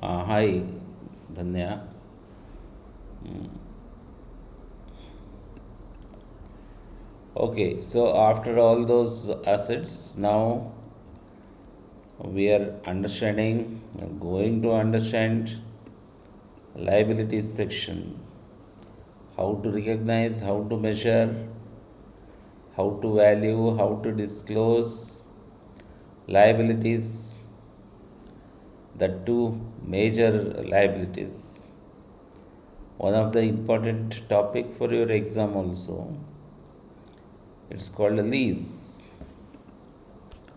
Hi, Dhanya. Okay, so after all those assets, now we are going to understand liabilities section. How to recognize, how to measure, how to value, how to disclose liabilities, the two major liabilities. One of the important topic for your exam also. It's called a lease.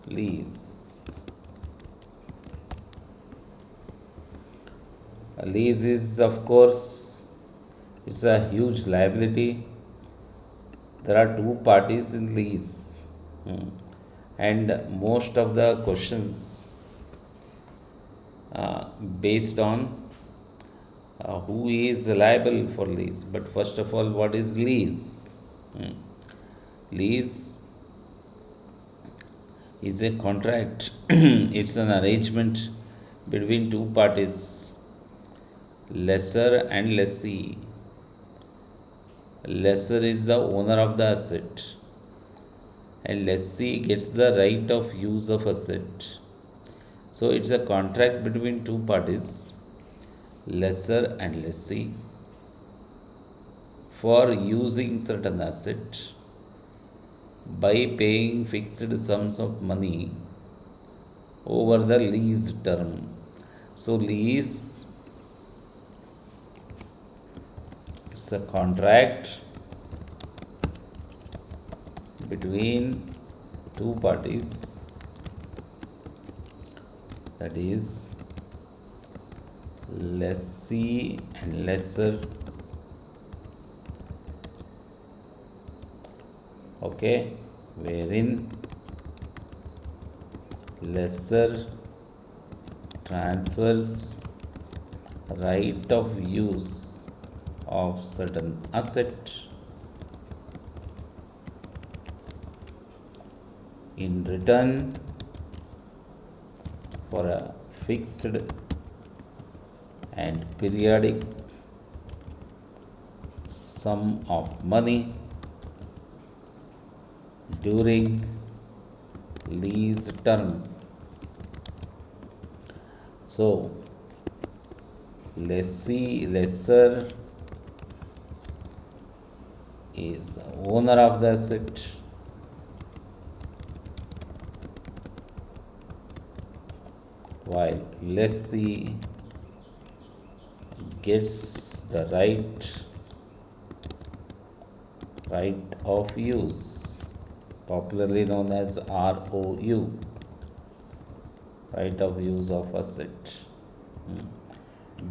Lease. A lease is, of course, it's a huge liability. There are two parties in lease. Hmm. And most of the questions based on who is liable for lease. But first of all, what is lease? Hmm. Lease is a contract, it's an arrangement between two parties, lessor and lessee. Lessor is the owner of the asset, and lessee gets the right of use of asset. So it's a contract between two parties, lessor and lessee, for using certain asset by paying fixed sums of money over the lease term. So lease is a contract between two parties, that is lessee and lessor. Okay, wherein lessor transfers right of use of certain asset in return for a fixed and periodic sum of money during lease term. So lessor is the owner of the asset, while lessee gets the right of use, popularly known as ROU, right of use of asset,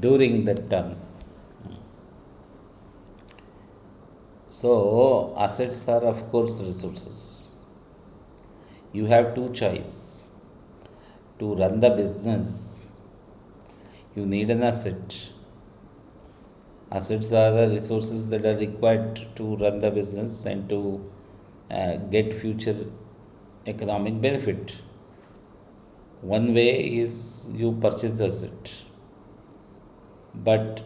during the term. So assets are, of course, resources. You have two choice. To run the business, you need an asset. Assets are the resources that are required to run the business and to get future economic benefit. One way is you purchase the asset, but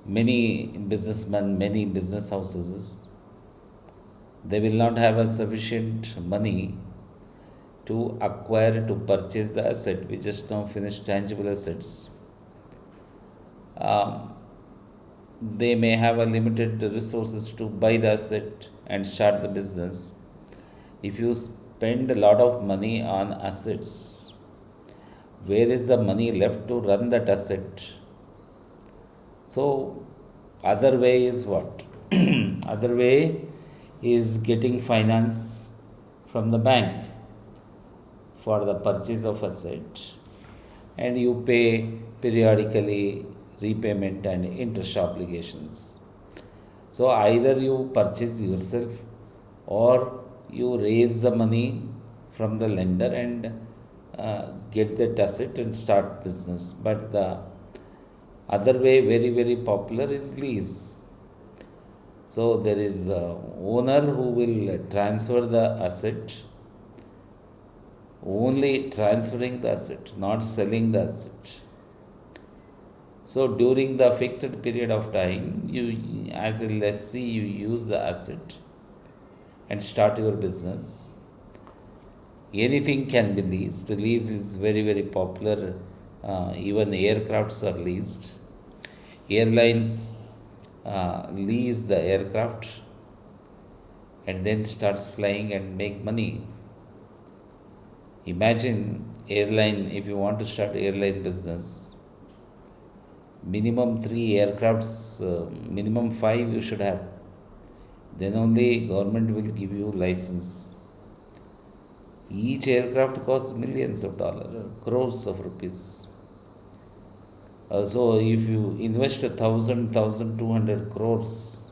many business houses, they will not have a sufficient money to acquire, to purchase the asset. We just now finished tangible assets. They may have a limited resources to buy the asset and start the business. If you spend a lot of money on assets, where is the money left to run that asset? So other way is what? Other way is getting finance from the bank for the purchase of asset, and you pay periodically repayment and interest obligations. So either you purchase yourself or you raise the money from the lender and get that asset and start business. But the other way, very very popular, is lease. So there is a owner who will transfer the asset only transferring the asset, not selling the asset. So during the fixed period of time, you as a lessee you use the asset and start your business. Anything can be leased. Lease is very popular. Even aircrafts are leased. Airlines lease the aircraft and then starts flying and make money. Imagine airline, if you want to start airline business, minimum 3 aircrafts, minimum 5 you should have. Then only government will give you license. Each aircraft costs millions of dollars, crores of rupees. So if you invest 1,200 crores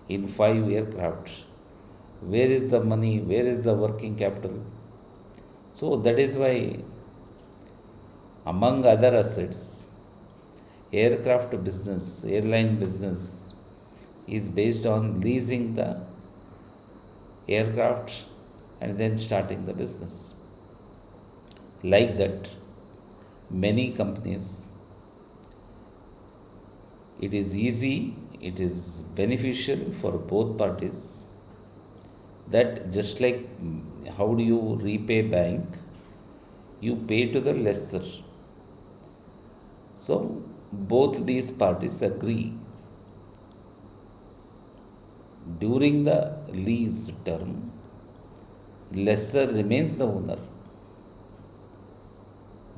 in 5 aircraft, where is the money? Where is the working capital? So that is why, among other assets, aircraft business, airline business is based on leasing the aircraft and then starting the business. Like that, many companies, it is easy, it is beneficial for both parties. That just like how do you repay bank, you pay to the lessor. So both these parties agree. During the lease term, lessor remains the owner,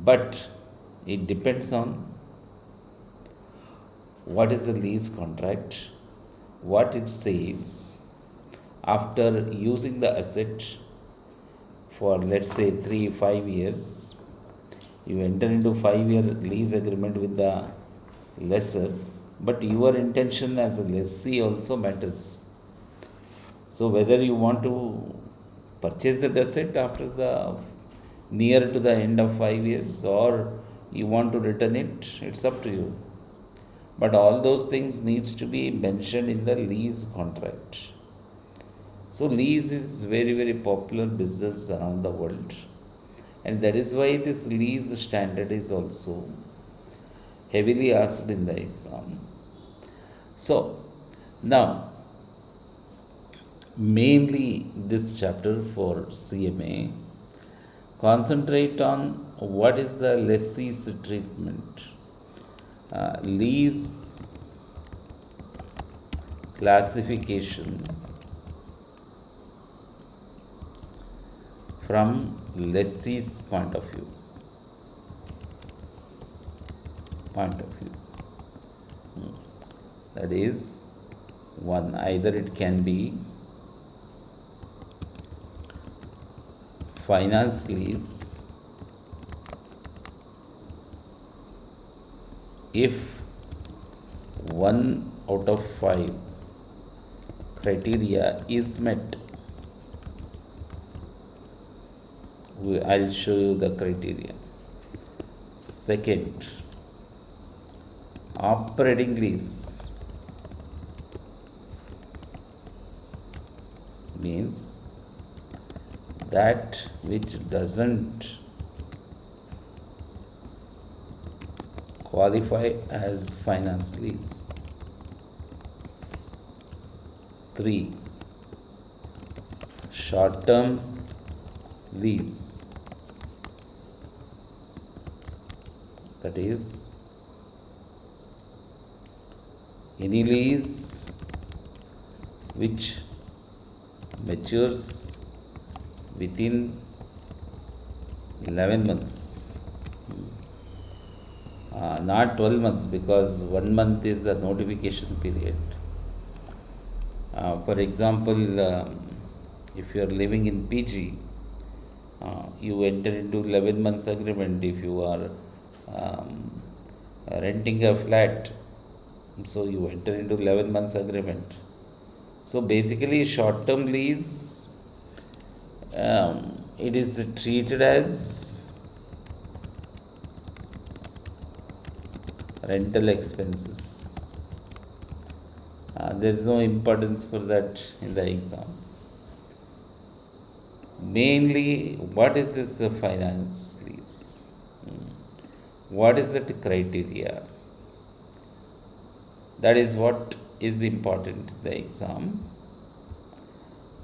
but it depends on what is the lease contract, what it says. After using the asset for, let's say, 3-5 years, you enter into 5-year lease agreement with the lessor, but your intention as a lessee also matters. So whether you want to purchase the asset after the near to the end of 5 years or you want to return it, it's up to you. But all those things needs to be mentioned in the lease contract. So lease is very popular business around the world, and that is why this lease standard is also heavily asked in the exam. So now, mainly this chapter for CMA concentrate on what is the lessee's treatment. Lease classification from lessee's point of view. That is, one, either it can be finance lease if 1 out of 5 criteria is met. I'll show you the criteria. Second, operating lease means that which doesn't qualify as finance lease. 3, short-term lease, that is any lease which matures within 11 months, not 12 months, because 1 month is the notification period. For example, if you are living in PG, you enter into 11 months agreement. If you are renting a flat, so you enter into 11 months agreement. So basically, short-term lease, it is treated as rental expenses. There is no importance for that in the exam. Mainly, what is this finance lease? What is that criteria? That is what is important in the exam.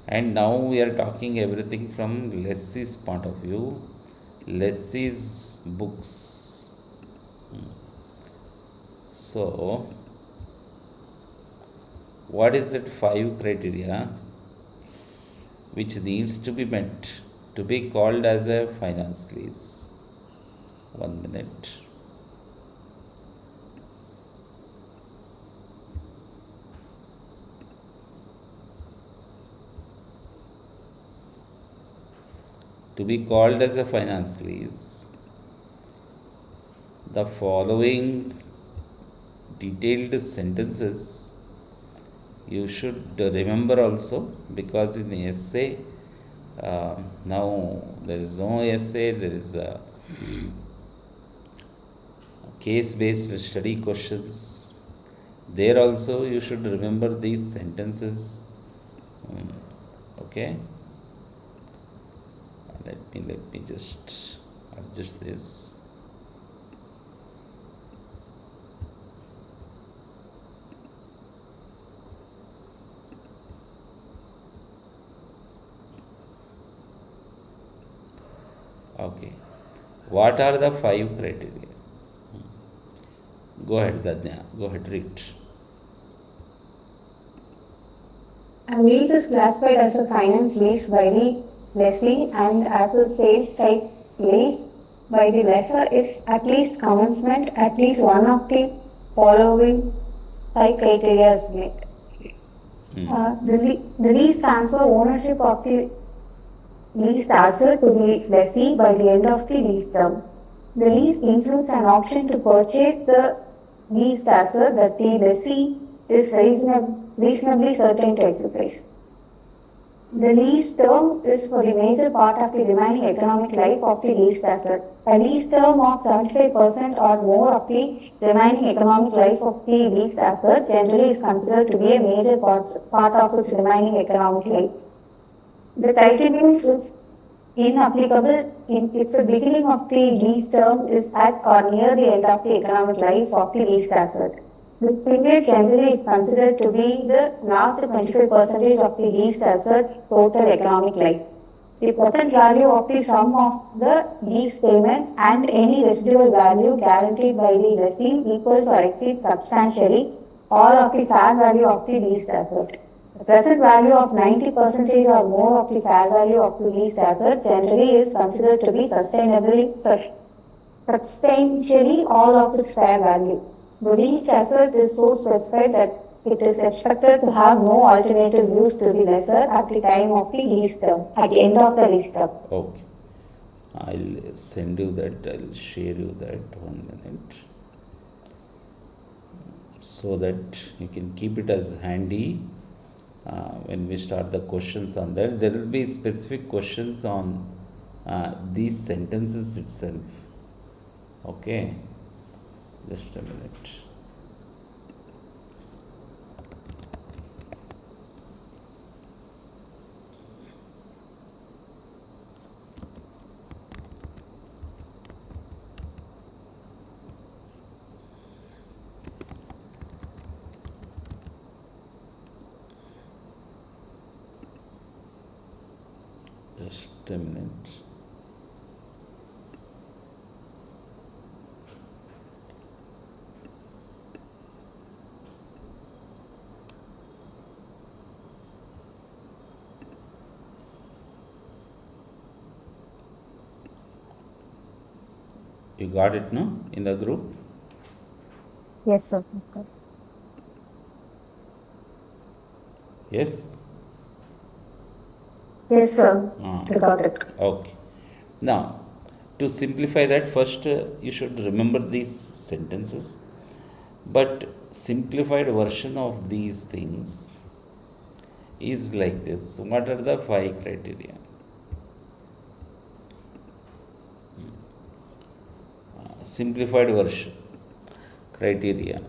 And now we are talking everything from lessee's point of view, lessee's books. So, what is that five criteria which needs to be met to be called as a finance lease? 1 minute. To be called as a finance lease, the following detailed sentences you should remember also, because in the essay, now there is no essay, there is a case based study questions. There also you should remember these sentences. Okay, let me just adjust this. Okay, what are the five criteria? Go ahead, Dadnya. Go ahead, read. A lease is classified as a finance lease by the lessee and as a sales type lease by the lessor if at least commencement at least one of the following five criteria is met. The lease transfer ownership of the leased asset to the lessee by the end of the lease term. The lease includes an option to purchase the leased asset that the lessee is reasonably certain to exercise. The lease term is for the major part of the remaining economic life of the leased asset. A lease term of 75% or more of the remaining economic life of the leased asset generally is considered to be a major part of its remaining economic life. The criteria is inapplicable if the beginning of the lease term is at or near the end of the economic life of the leased asset. This period generally is considered to be the last 25% of the leased asset total economic life. The present value of the sum of the lease payments and any residual value guaranteed by the lessee equals or exceeds substantially all of the fair value of the leased asset. The present value of 90% or more of the fair value of the leased asset generally is considered to be substantially all of its fair value. The leased asset is so specified that it is expected to have no alternative use to the lessor at the time of the lease term, at the end of the lease term. Okay, I'll send you that, I'll share you that. 1 minute, so that you can keep it as handy when we start the questions on that. There will be specific questions on these sentences itself. Okay, just a minute. Just a minute. You got it, no? In the group? Yes, sir. Yes? Yes, sir. Ah, I got it. okay. Now, to simplify that, first you should remember these sentences. But simplified version of these things is like this. What are the five criteria? Simplified version criteria.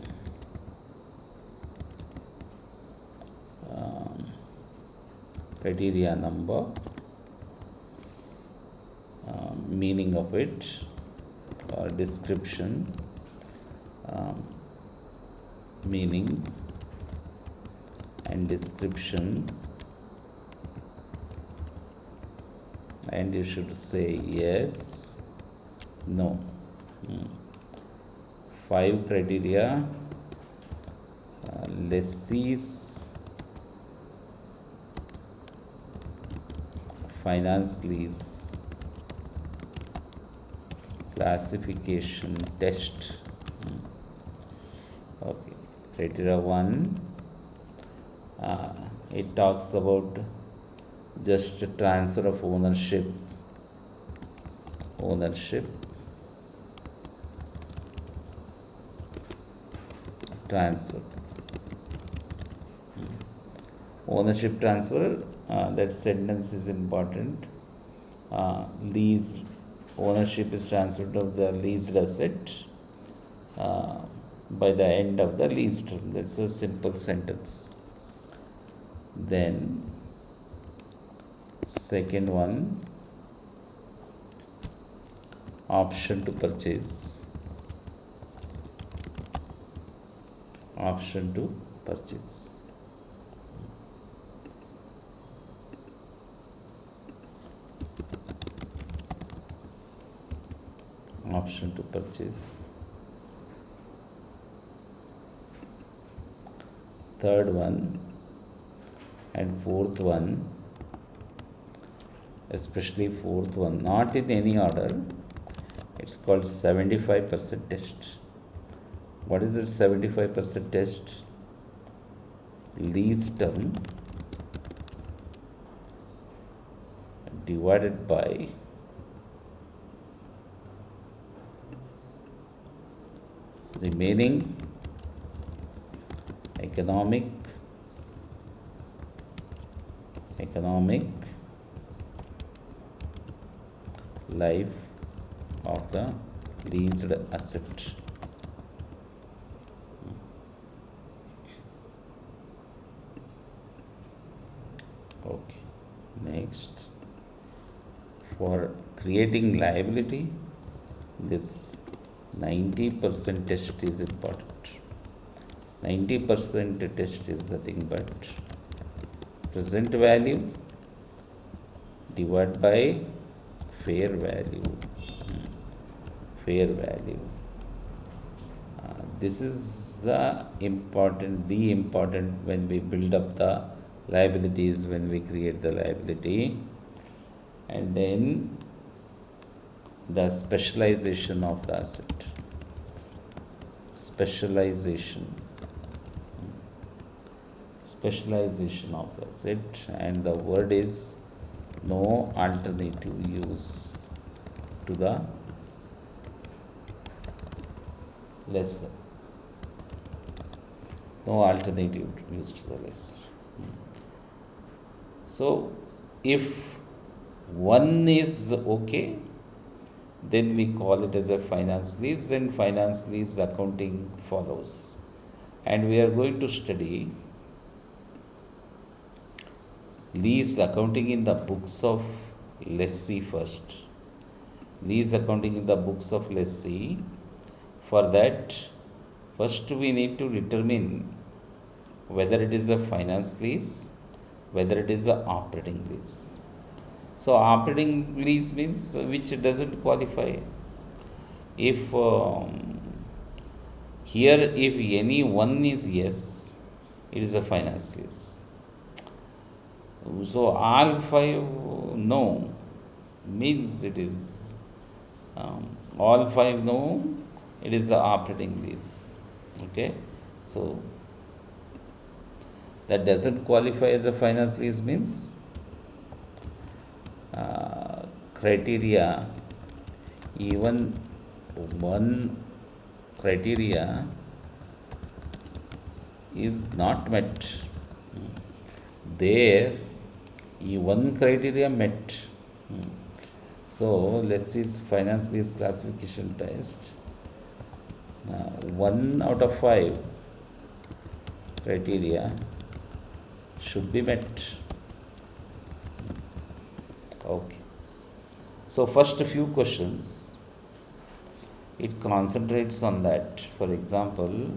Criteria number meaning of it or description, meaning and description, and you should say yes, no. 5 criteria: lessees finance lease classification test. Okay, criteria 1, it talks about just transfer of ownership transfer ownership transfer. That sentence is important. Lease ownership is transferred of the leased asset by the end of the lease term. That's a simple sentence. Then second one, option to purchase. Option to purchase. Option to purchase. Third one and fourth one, especially fourth one, not in any order. It's called 75% test. What is it? 75% test. Lease term divided by remaining economic life of the leased asset. Okay, next, for creating liability, this 90% test is important. 90% test is nothing but present value divided by fair value. This is the important when we build up the liabilities, when we create the liability. And then the specialization of the asset. Specialization of the asset, and the word is no alternative use to the lessor. No alternative use to the lessor. So if one is okay, then we call it as a finance lease, and finance lease accounting follows. And we are going to study lease accounting in the books of lessee first. Lease accounting in the books of lessee. For that, first we need to determine whether it is a finance lease, whether it is a operating lease. So operating lease means which doesn't qualify. If here, if any one is yes, it is a finance lease. So all 5 no means it is all 5 no, it is the operating lease. Okay, so that doesn't qualify as a finance lease means criteria, even one criteria is not met. There, one criteria met. So lessee's finance lease classification test, 1 out of 5 criteria should be met. Okay. So first few questions, it concentrates on that. For example,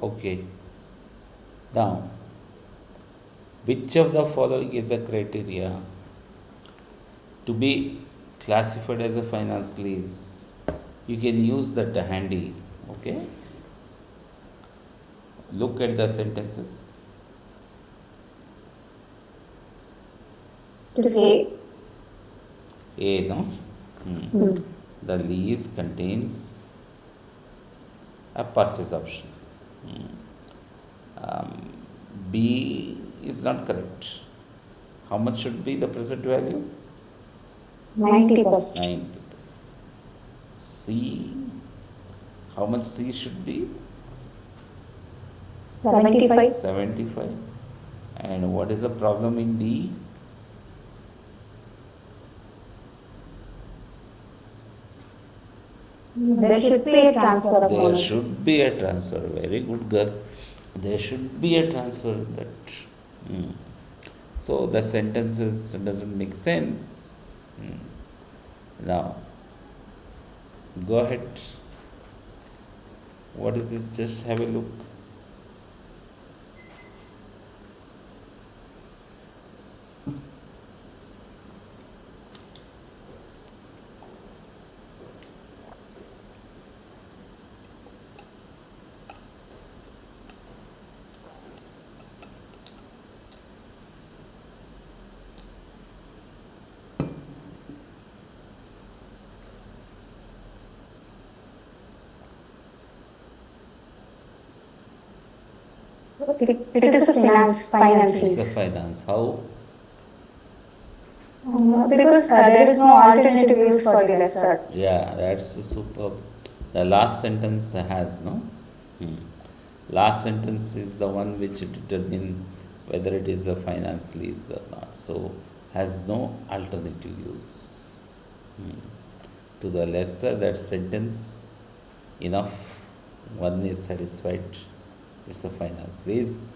okay, now which of the following is a criteria to be classified as a finance lease? You can use that handy, okay? Look at the sentences. A. A, no? Hmm. The lease contains a purchase option. B is not correct. How much should be the present value? 90%. 90%. C, how much C should be? 75. 75. And what is the problem in D? There should be a transfer of There ownership. should be a transfer. Very good girl. There should be a transfer in that. So the sentences doesn't make sense. Now, go ahead. What is this? Just have a look. It is a finance It's a lease. finance. How? Because there is no alternative use for the lessor. Yeah, that's superb. The last sentence has, no? Last sentence is the one which determines whether it is a finance lease or not. So, has no alternative use. To the lessor, that sentence enough. One is satisfied. It's a finance lease.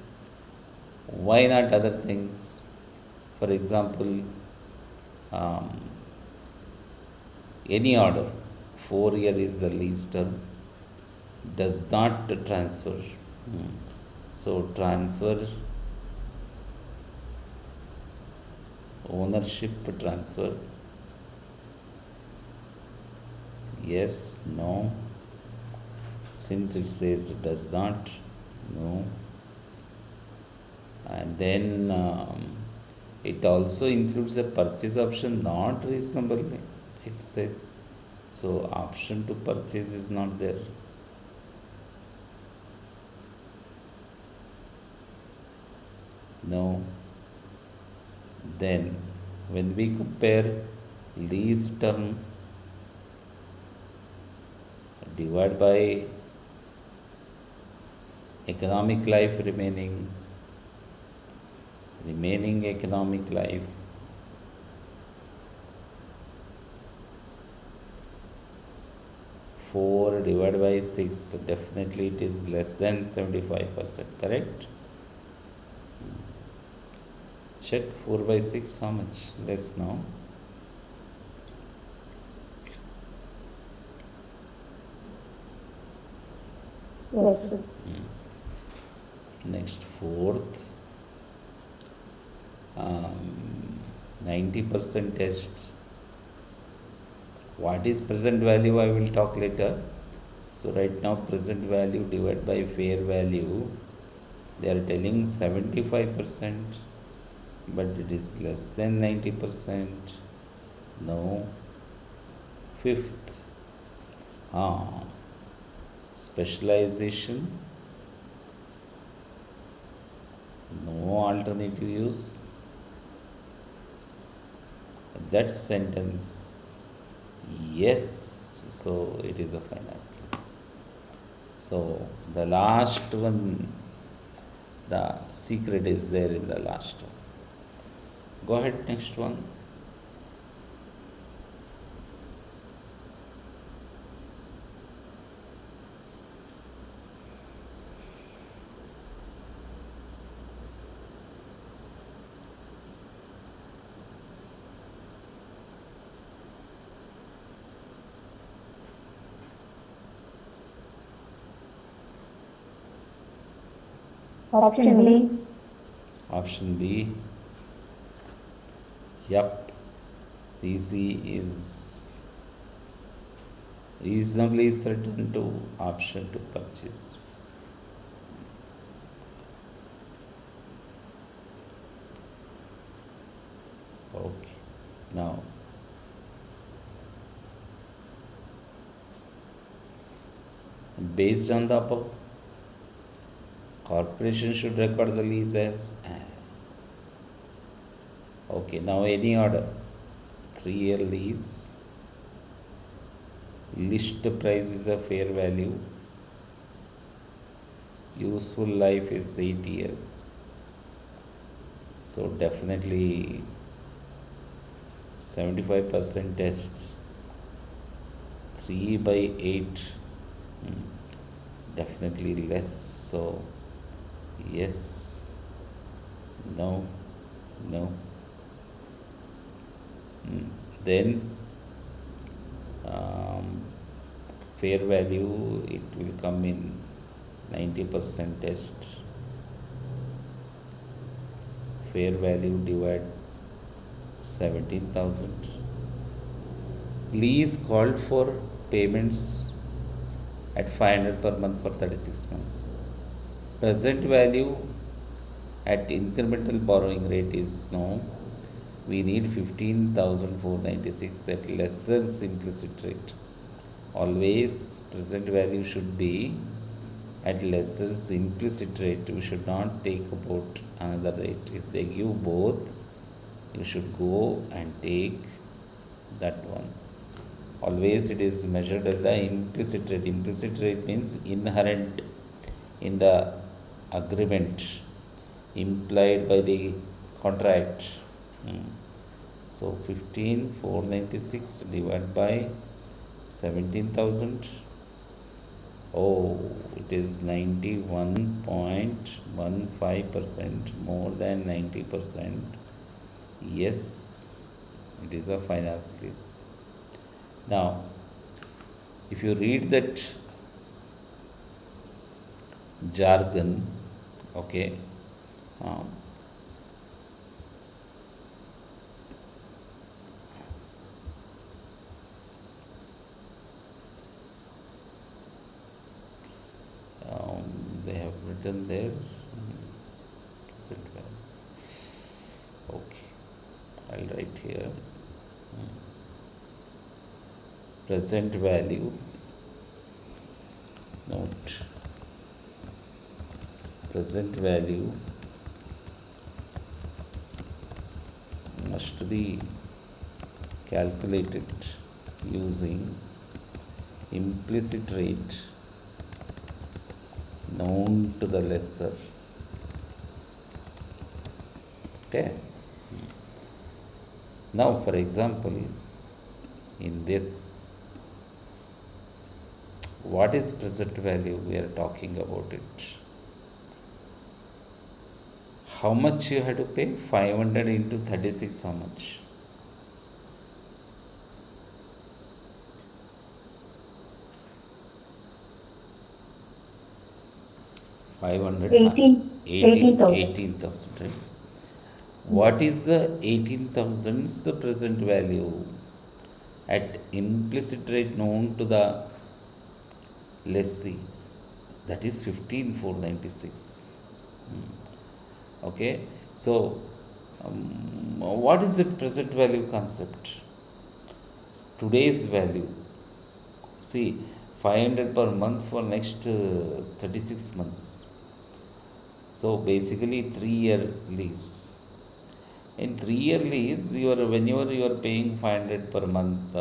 Why not other things? For example, any order, 4 year is the lease term, does not transfer. So transfer, ownership transfer, yes, no. Since it says does not, no. And then it also includes a purchase option not reasonably exercised. So option to purchase is not there. No. Then when we compare lease term divided by economic life remaining economic life, 4 divided by 6, definitely it is less than 75%, correct? Check 4 by 6, how much? Less now. Yes. Next, fourth, 90% test. What is present value? I will talk later. So right now, present value divided by fair value, they are telling 75%, but it is less than 90%. No. Fifth, specialization No alternative use. That sentence, yes, so it is a finance lease. So the last one, the secret is there in the last one. Go ahead, next one. Option B. Option B. Yup. Easy is reasonably certain to option to purchase. Okay. Now, based on the above, corporation should record the lease as. Okay, now any order. 3-year lease. List price is a fair value. Useful life is 8 years. So definitely 75% tests. 3 by 8. Definitely less. So yes, no, no. Then fair value, it will come in 90% test. Fair value divide 17,000. Lease called for payments at 500 per month for 36 months. Present value at incremental borrowing rate is now we need 15,496 at lesser implicit rate. Always present value should be at lesser implicit rate. We should not take about another rate. If they give both, you should go and take that one. Always it is measured at the implicit rate. Implicit rate means inherent in the agreement, implied by the contract. So 15,496 divided by 17,000. Oh, it is 91.15%, more than 90%. Yes, it is a finance lease. Now, if you read that jargon, okay, they have written there. Okay, I'll write here. Present value, note, present value must be calculated using implicit rate known to the lessor. Okay. Now, for example, in this, what is present value? We are talking about it. How much you have to pay? 500 into 36, how much? 500, 18,000, right? What is the 18,000's present value at implicit rate known to the lessee? That is 15,496. Okay, so what is the present value concept? Today's value. See, 500 per month for next 36 months. So basically 3-year lease. In 3-year lease, whenever you are paying 500 per month,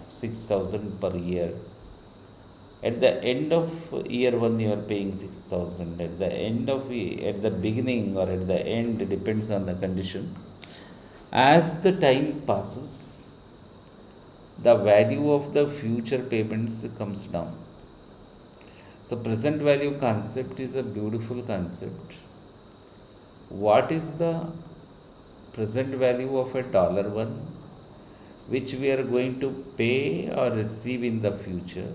6,000 per year. At the end of year one, you are paying 6,000. At the beginning or at the end, it depends on the condition. As the time passes, the value of the future payments comes down. So present value concept is a beautiful concept. What is the present value of a dollar one, which we are going to pay or receive in the future,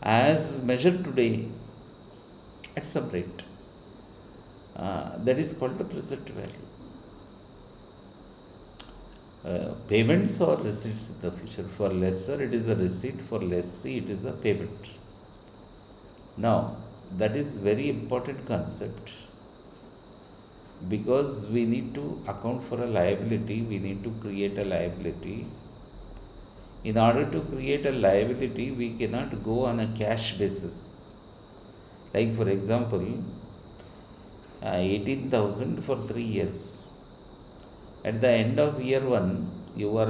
as measured today at some rate? That is called the present value. Payments or receipts in the future. For lessor, it is a receipt. For lessee, it is a payment. Now, that is very important concept, because we need to account for a liability. We need to create a liability. In order to create a liability, we cannot go on a cash basis. Like for example, 18,000 for 3 years. At the end of year one, your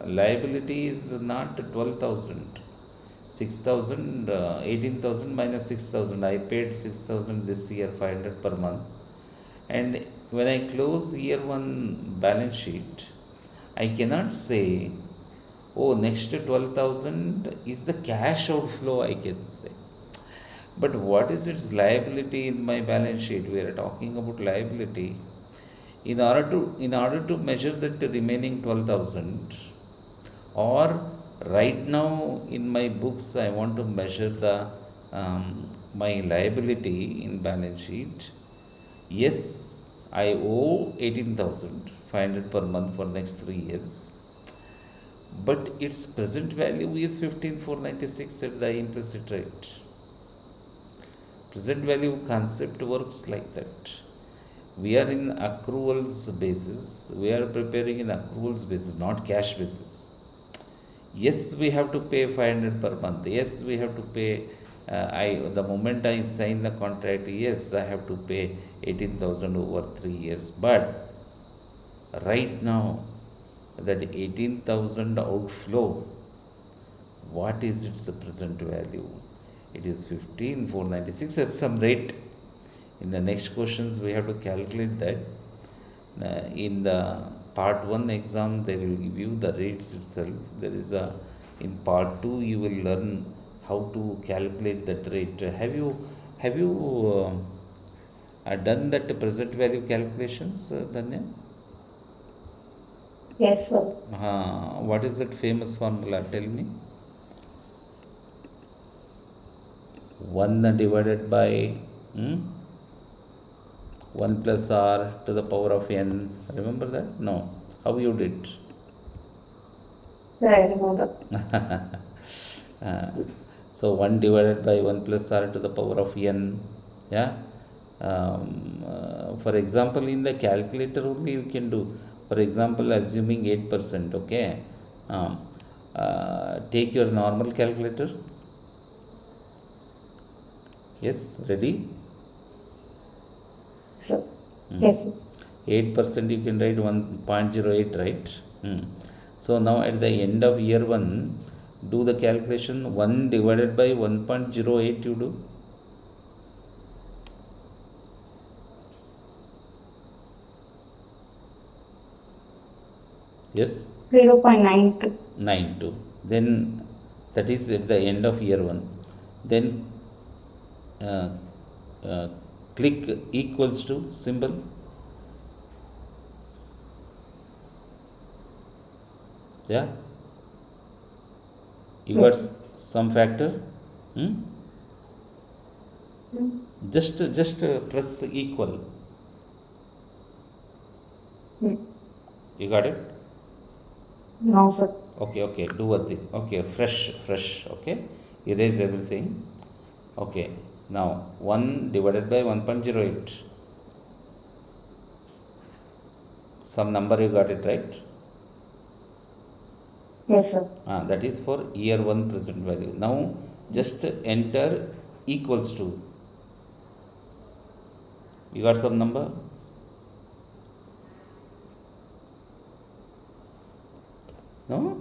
liability is not 12,000. 6,000, 18,000 minus 6,000. I paid 6,000 this year, 500 per month. And when I close year one balance sheet, I cannot say, oh, next 12,000 is the cash outflow, I can say. But what is its liability in my balance sheet? We are talking about liability. In order to measure that remaining 12,000, or right now in my books I want to measure the my liability in balance sheet. Yes, I owe 18,500 per month for next 3 years, but its present value is 15,496 at the implicit rate. Present value concept works like that. We are in accruals basis. We are preparing in accruals basis, not cash basis. Yes, we have to pay 500 per month. Yes, we have to pay. The moment I sign the contract, yes, I have to pay 18,000 over 3 years. But right now, that 18,000 outflow, what is its present value? It is 15,496 at some rate. In the next questions, we have to calculate that. In the part 1 exam, they will give you the rates itself. In part 2, you will learn how to calculate that rate. Have you done that present value calculations, Danya? Yes, sir. What is that famous formula? Tell me. 1 divided by 1 plus r to the power of n. Remember that? No. How you did? I remember. So 1 divided by 1 plus r to the power of n. Yeah. For example, in the calculator only you can do. For example, assuming 8%. Okay. Take your normal calculator. Yes. Ready? So, yes, sir. 8% you can write 1.08, right? So now at the end of year 1, do the calculation. 1 divided by 1.08 you do. Yes? 0.92. 92. Then that is at the end of year 1. Then uh, uh, click equals to symbol. Yeah? You got Yes, sir. some factor? Just press equal. You got it? No, sir. Okay. Do one thing. Okay, fresh. Okay, erase everything. Okay, now 1 divided by 1.08. Some number you got it, right? Yes, sir. That is for year 1 present value. Now just enter equals to. You got some number? No?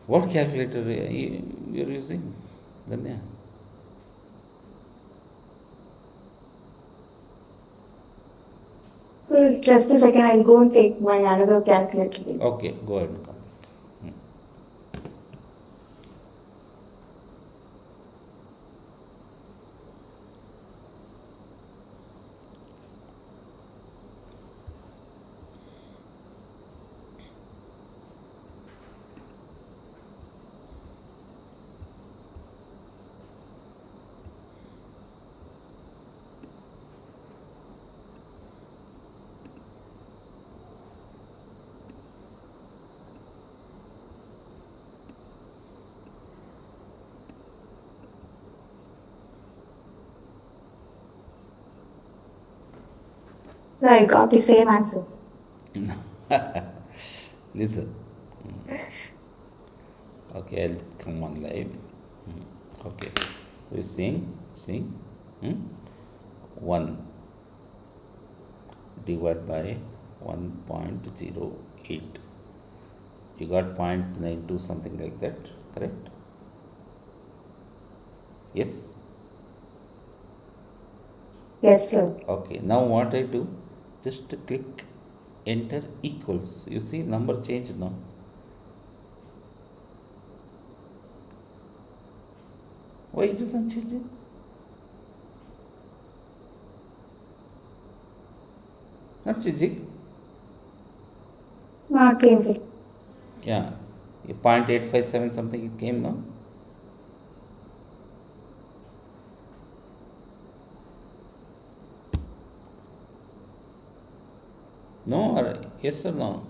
What calculator you are using? Danya? So just a second, I'll go and take my another calculator. Okay, go ahead and come. So I got the same answer. Listen. Okay, I'll come on live. Okay. You seeing? Hmm? 1 divided by 1.08. You got 0.92 something like that, correct? Yes? Yes, sir. Okay, now what I do? Just click enter equals. You see number changed now. Why it isn't changing? Not changing. Not changing. Yeah. 0.857 something it came now. No or yes or no?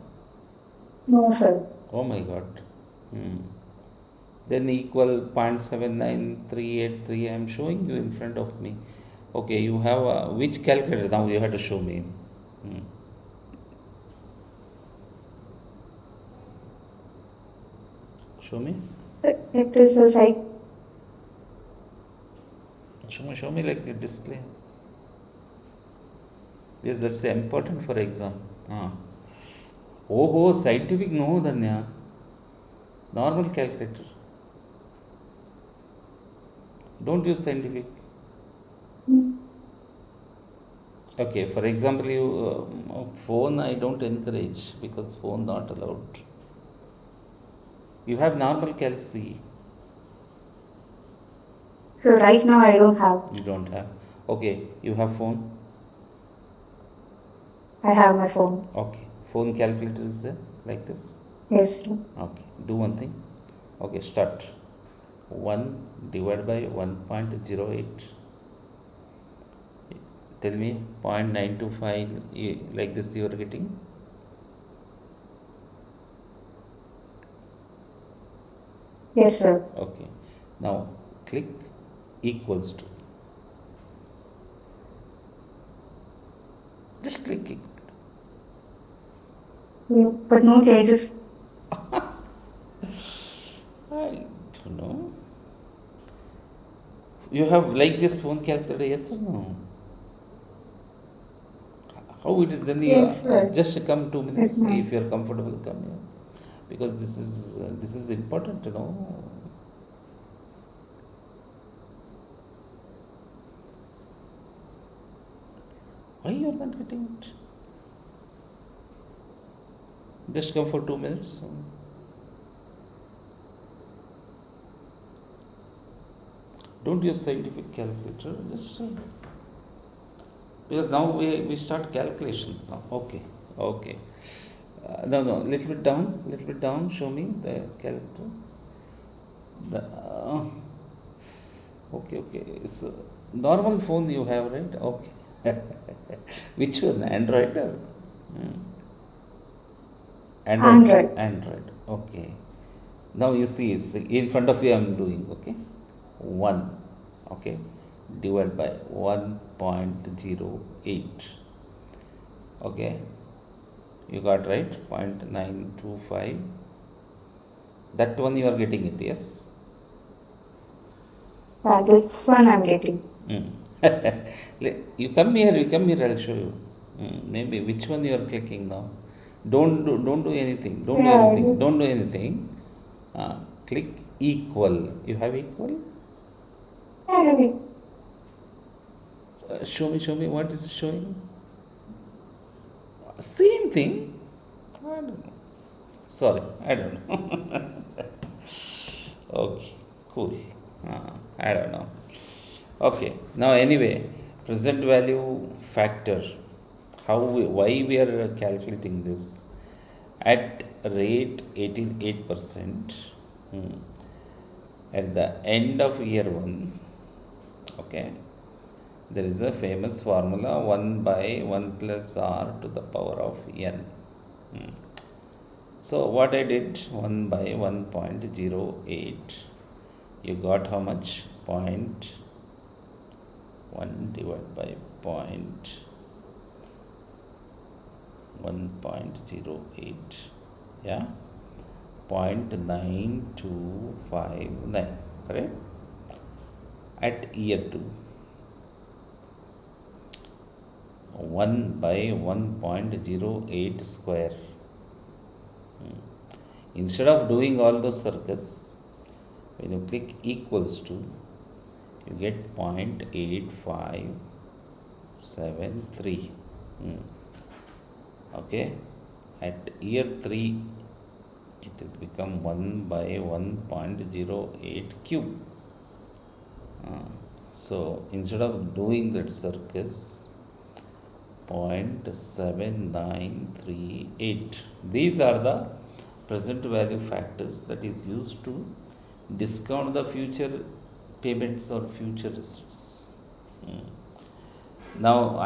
No, sir. Oh my god. Hmm. Then equal 0.79383 I am showing you in front of me. Okay, you have which calculator now you have to show me. Hmm. Show me. It is a like Show me like the display. Yes, that's important for exam. Oh, scientific no, Danya. Normal calculator. Don't use scientific. Okay, for example, you phone I don't encourage because phone not allowed. You have normal calci. so right now I don't have. You don't have. Okay, you have phone. I have my phone. Okay, phone calculator is there like this. Yes, sir. Okay, do one thing. Okay, start. 1 divided by 1.08. Tell me 0.925 like this you are getting. Yes, sir. Okay, now click equals to. Just click it. But no changes. I don't know. You have like this phone calculator, yes or no? How it is done? You Yes, sir. just come 2 minutes Yes, ma'am. if you are comfortable. Come here because this is important, you know. Why you are not getting it? Just come for 2 minutes. Don't use scientific calculator. Just because now we start calculations now. Okay. No, little bit down. Show me the calculator. The, okay. So normal phone you have, right? Okay. Which one? Android? Android. Android. Okay. Now you see, it's in front of you. I am doing. Okay. 1. Okay. Divided by 1.08. Okay. You got right. 0.925. That one you are getting it. Yes. This one I'm getting. You come here, I'll show you. Maybe which one you are clicking now. Don't do anything. Don't do Yeah, I anything. do. Don't do anything. Click equal. You have equal? Yeah, I have it. Show me what is showing. Same thing. I don't know. Sorry, I don't know. Okay, cool. I don't know. Okay, now anyway, present value factor. Why we are calculating this? At rate 88%, at the end of year 1, okay, there is a famous formula 1 by 1 plus r to the power of n. So what I did, 1 by 1.08, you got how much? Point 1 divided by point 1.08, yeah, 0.9259, correct? At year 2, 1 by 1.08 square. Instead of doing all those circles, when you click equals to, you get 0.8573. Okay, at year 3, it will become 1 by 1.08 cube. So instead of doing that circus, 0.7938. These are the present value factors that is used to discount the future payments or future receipts. Now,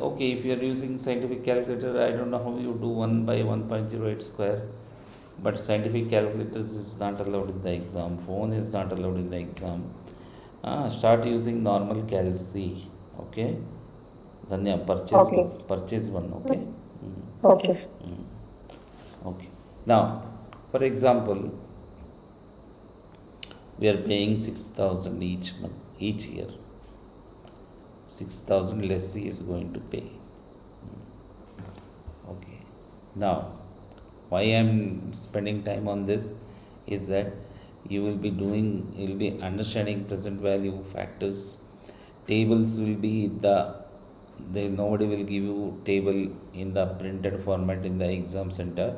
okay, if you are using scientific calculator, I don't know how you do 1 by 1.08 square, but scientific calculators is not allowed in the exam. Phone is not allowed in the exam. Start using normal Cal C. Okay. Dhanya, Okay. purchase one. Okay. Okay. Okay. Now, for example, we are paying 6,000 each month, each year. 6,000 lessee is going to pay. Okay. Now, why I am spending time on this is that you will be understanding present value factors. Tables will be nobody will give you table in the printed format in the exam center.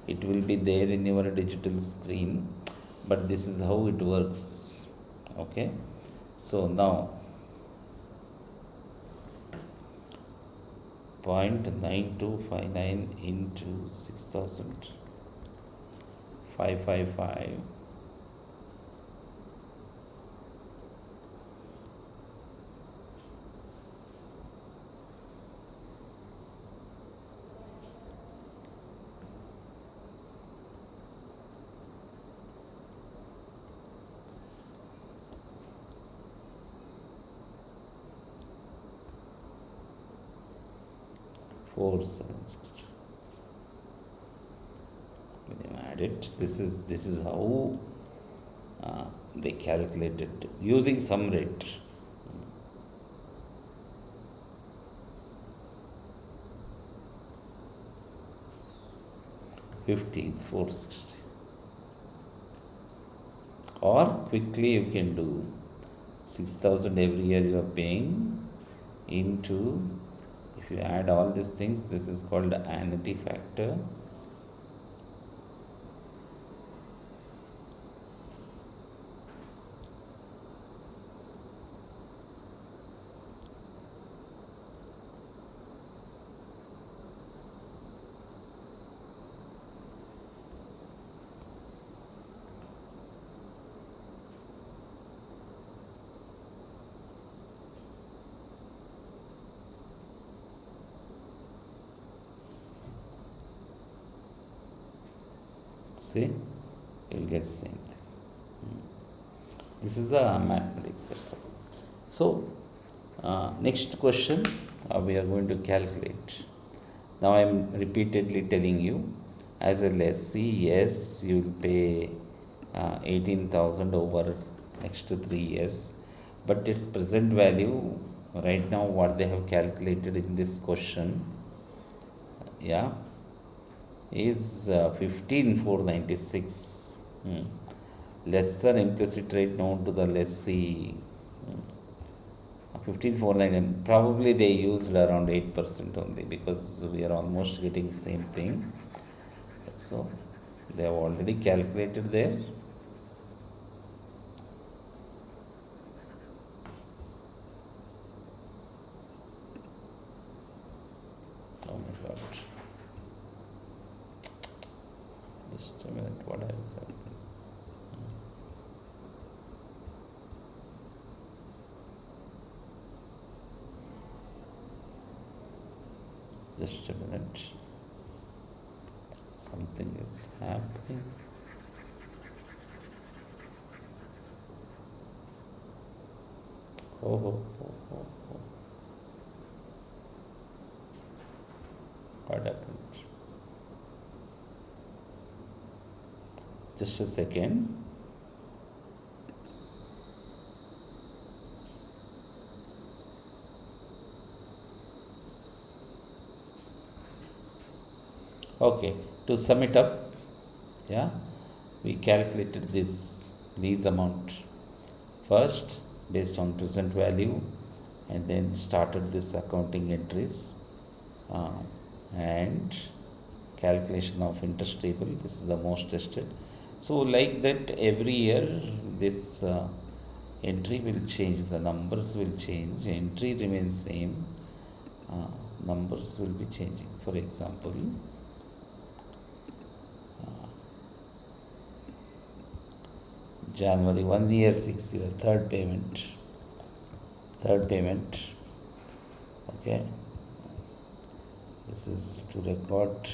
It will be there in your digital screen, but this is how it works. Okay. So now 0.9259 into 6,555. Four seven six. When you add it, this is how they calculated using sum rate. 460. Or quickly you can do 6,000 every year you are paying into, if you add all these things, this is called the annuity factor. See, you will get same thing. This is the mathematics, that's all. So, next question we are going to calculate. Now I am repeatedly telling you, as a lessee, yes, you will pay 18,000 over next 3 years. but its present value right now what they have calculated in this question, yeah, is 15,496. Lesser implicit rate known to the lessee. 15,499. Probably they used around 8% only because we are almost getting same thing. So they have already calculated there. Oh my god. Just a minute, what has happened? Just a minute. Something is happening. Oh. What happened? Just a second. Okay, to sum it up, yeah, we calculated this lease amount first based on present value and then started this accounting entries and calculation of interest table. This is the most tested. So like that every year this entry will change, the numbers will change, entry remains same, numbers will be changing. For example, January 1 year 6 year third payment, okay, this is to record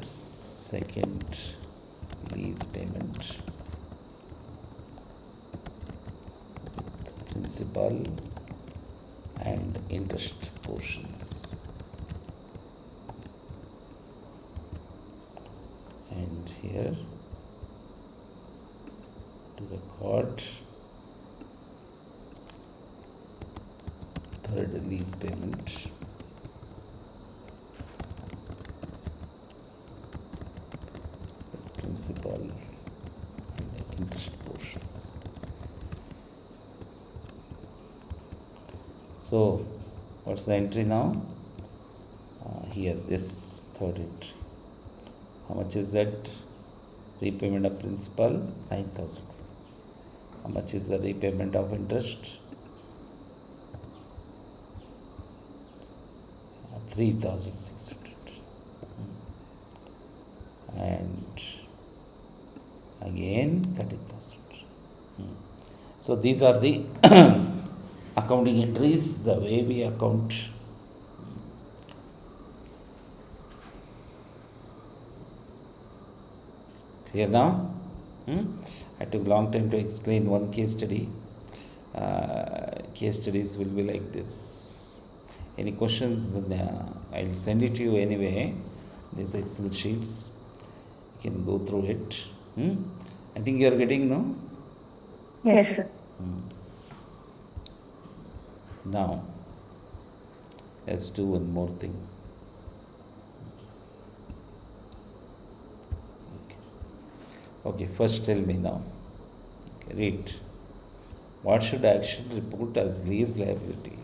second lease payment, principal and interest portions, and here to record third lease payment, principal and interest portions. So what's the entry now? Here this third entry. How much is that? Repayment of principal 9,000. How much is the repayment of interest? 3,600. And again 30,000. So these are the accounting entries, the way we account. Clear now? I took long time to explain one case study. Case studies will be like this. Any questions? I'll send it to you anyway. These Excel sheets. You can go through it. I think you are getting, no? Yes, sir. Now, let's do one more thing. Okay, first tell me now. Okay, read. What should action report as lease liability?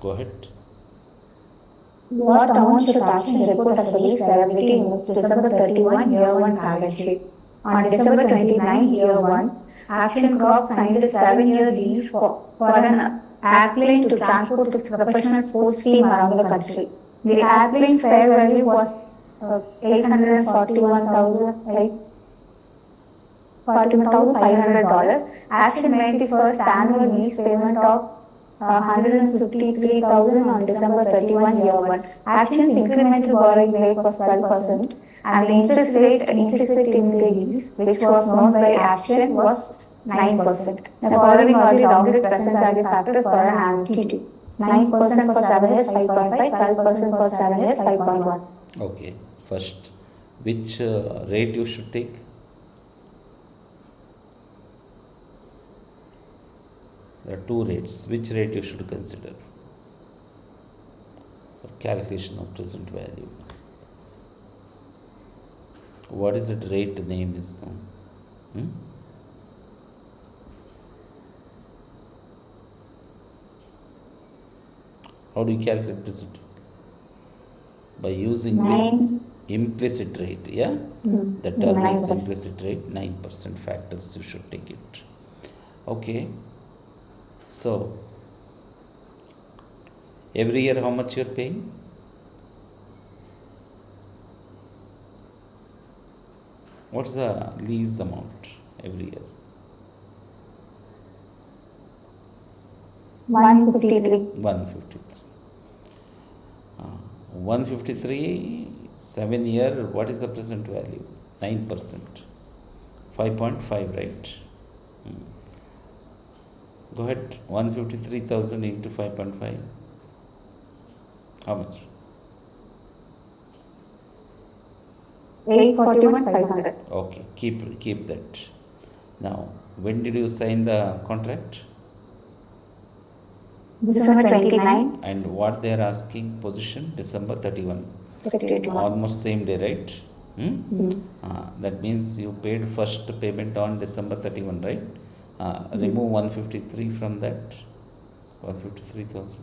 Go ahead. What amount should action report as a lease liability in December 31, year 1 balance sheet? On December 29, year 1, Action Crop signed a 7-year lease for an airplane to transport its professional sports team around the country. The airplane's fair value was $841,500. Action made the first annual lease payment of $153,000 on December 31, year 1. Action's incremental borrowing rate was 12%, and the interest rate implicit in the lease, which was known by Action, was 9%. The following are the rounded present value factor for an annuity. 9% for 7 years, 5.5, 12% for 7 years, 5.1. Okay, First, which rate you should take? There are two rates. Which rate you should consider for calculation of present value? What is that rate name is now? How do you calculate present? By using implicit rate, yeah? The term is 9%. implicit rate, 9% factors you should take it. Okay. So, every year how much you are paying? What's the lease amount every year? 153. 153. 153, 7 year, what is the present value? 9%. 5.5, right? Go ahead, 153,000 into 5.5. How much? 841,500. Okay, keep that. Now, when did you sign the contract? December 29. And what they are asking position? December 31. 31. Almost same day, right? That means you paid first payment on December 31, right? Remove 153 from that. 153,000.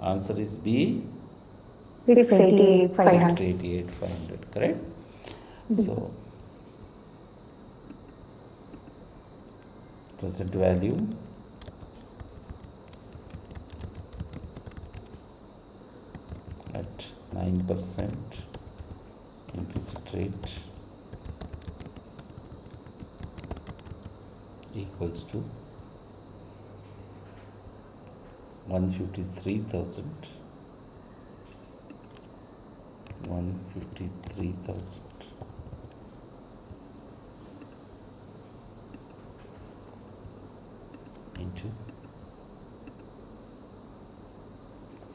Answer is B. 688,500. 688,500, correct? So, present value at 9% implicit rate equals to 153,000 into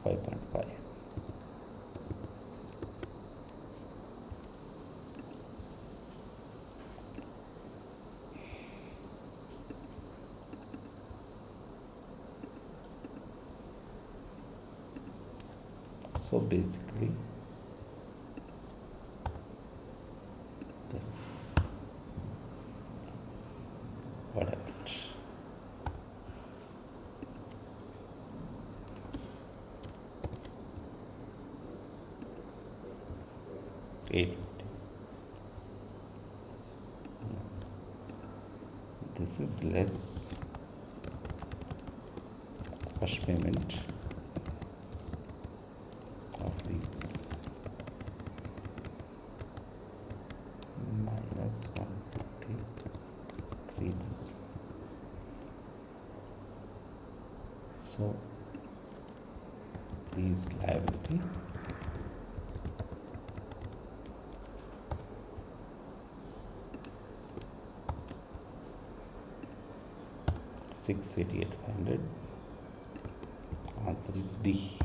5.5. So basically this what happened. This is less first payment of lease minus 153,000. So lease liability $688,500. Answer is B.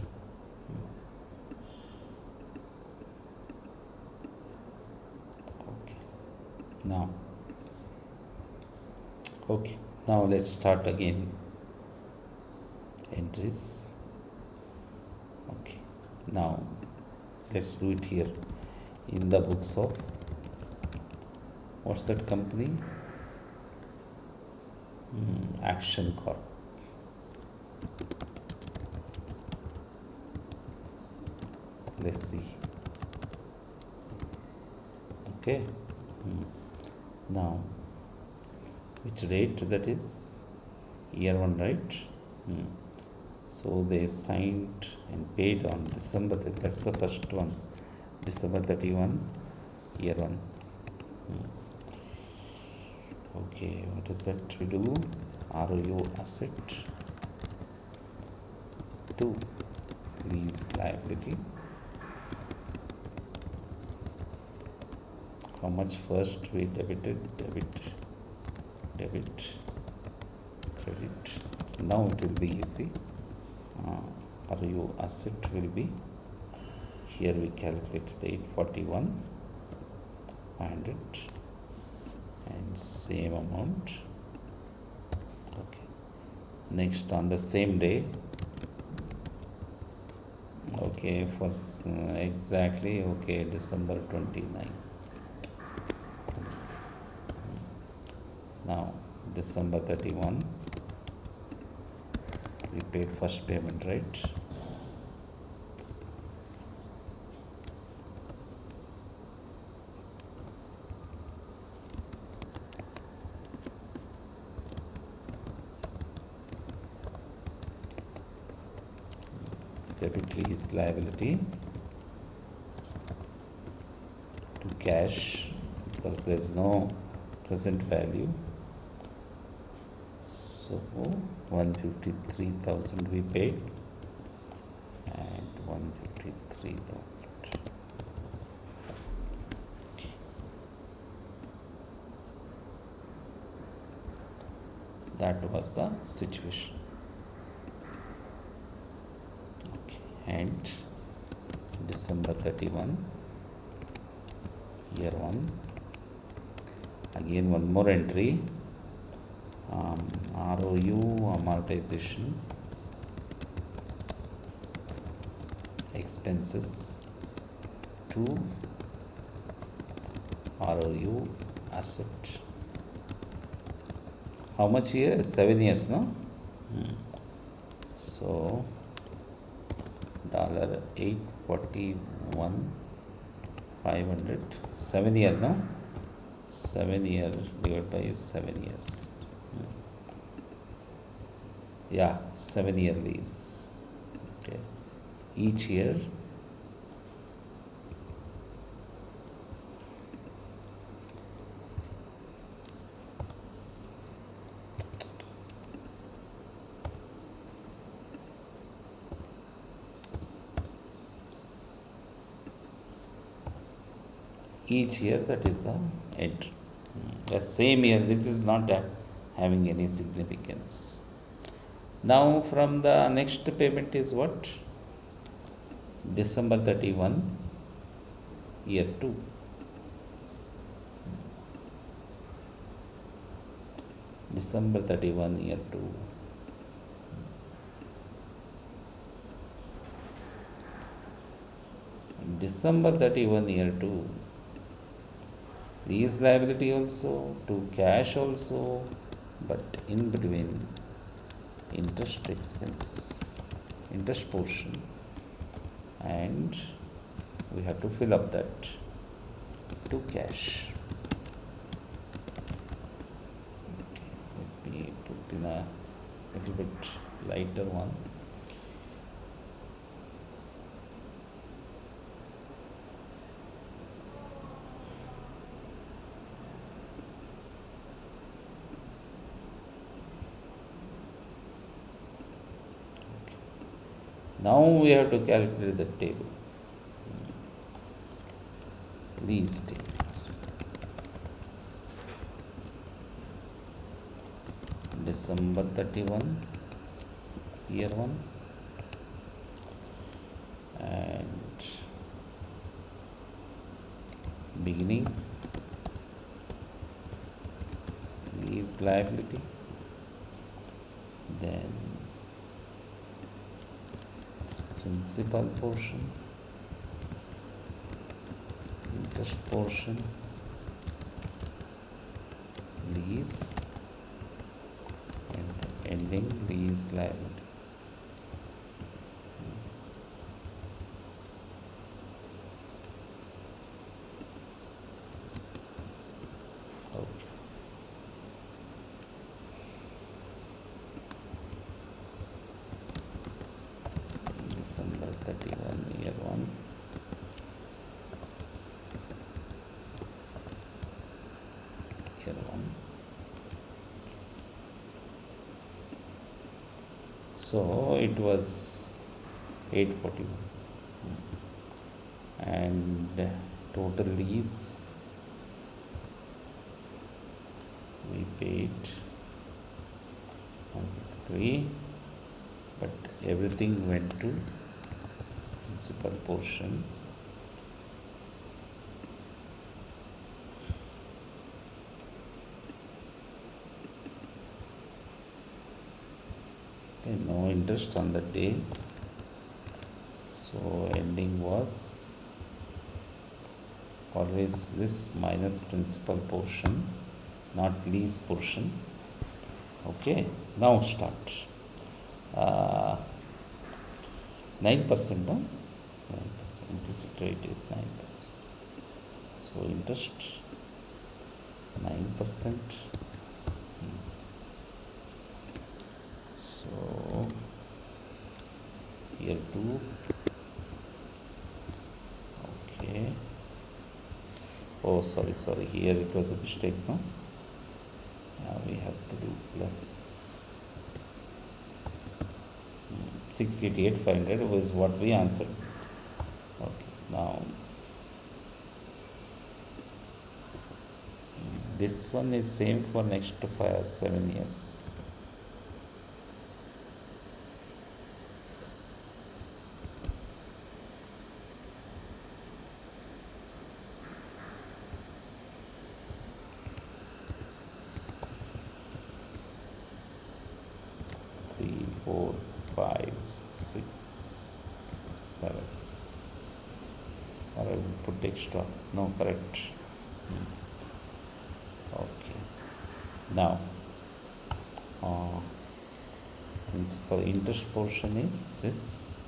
Okay, now let's start again. Entries. Okay, now let's do it here in the books of what's that company? Action Corp. Let's see. Okay. Now, which rate that is? Year 1, right? So they signed and paid on December, that's the first one. December 31, year 1. Okay, what is that we do? ROU asset 2 lease liability. How much first we debited? Debit, credit. Now it will be easy. ROU asset will be, here we calculated 841 500 and same amount. Okay, next on the same day, okay, for exactly, okay, December 29. Now December 31 we paid first payment, right? Debit lease liability to cash because there is no present value. So 153,000 we paid and 153,000. That was the situation. Okay. And December 31, year 1, again one more entry, ROU amortization expenses to ROU asset. How much year? 7 years, no? So $841 500, 7 year, no? 7 year divided by 7 years. Yeah, 7 year lease. Okay. Each year that is the entry. The same year, this is not having any significance. Now from the next payment is what? December 31, year 2. December 31, year 2. December 31, year 2. Lease liability also, to cash also, but in between interest expenses, interest portion, and we have to fill up that to cash. Okay, let me put in a little bit lighter one. Now we have to calculate the table. Lease table. December 31, year 1, and beginning lease liability, then principal portion, interest portion, lease, and ending lease liability. Okay. December 31, year 1. Year 1. So it was 841, and total lease we paid 3, but everything went to principal portion. Okay, no interest on the day, so ending was always this minus principal portion, not lease portion. Okay, now start. 9%, no? 9%. Implicit rate is 9%. So interest 9%. So here too. Okay. Oh, sorry. Here it was a mistake, no? Now we have to do plus 688,500 was what we answered. Okay, now this one is same for next 7 years. Three, 4, 5, 6, 7. Or I will put extra. No, correct. Okay. Now, principal interest portion is this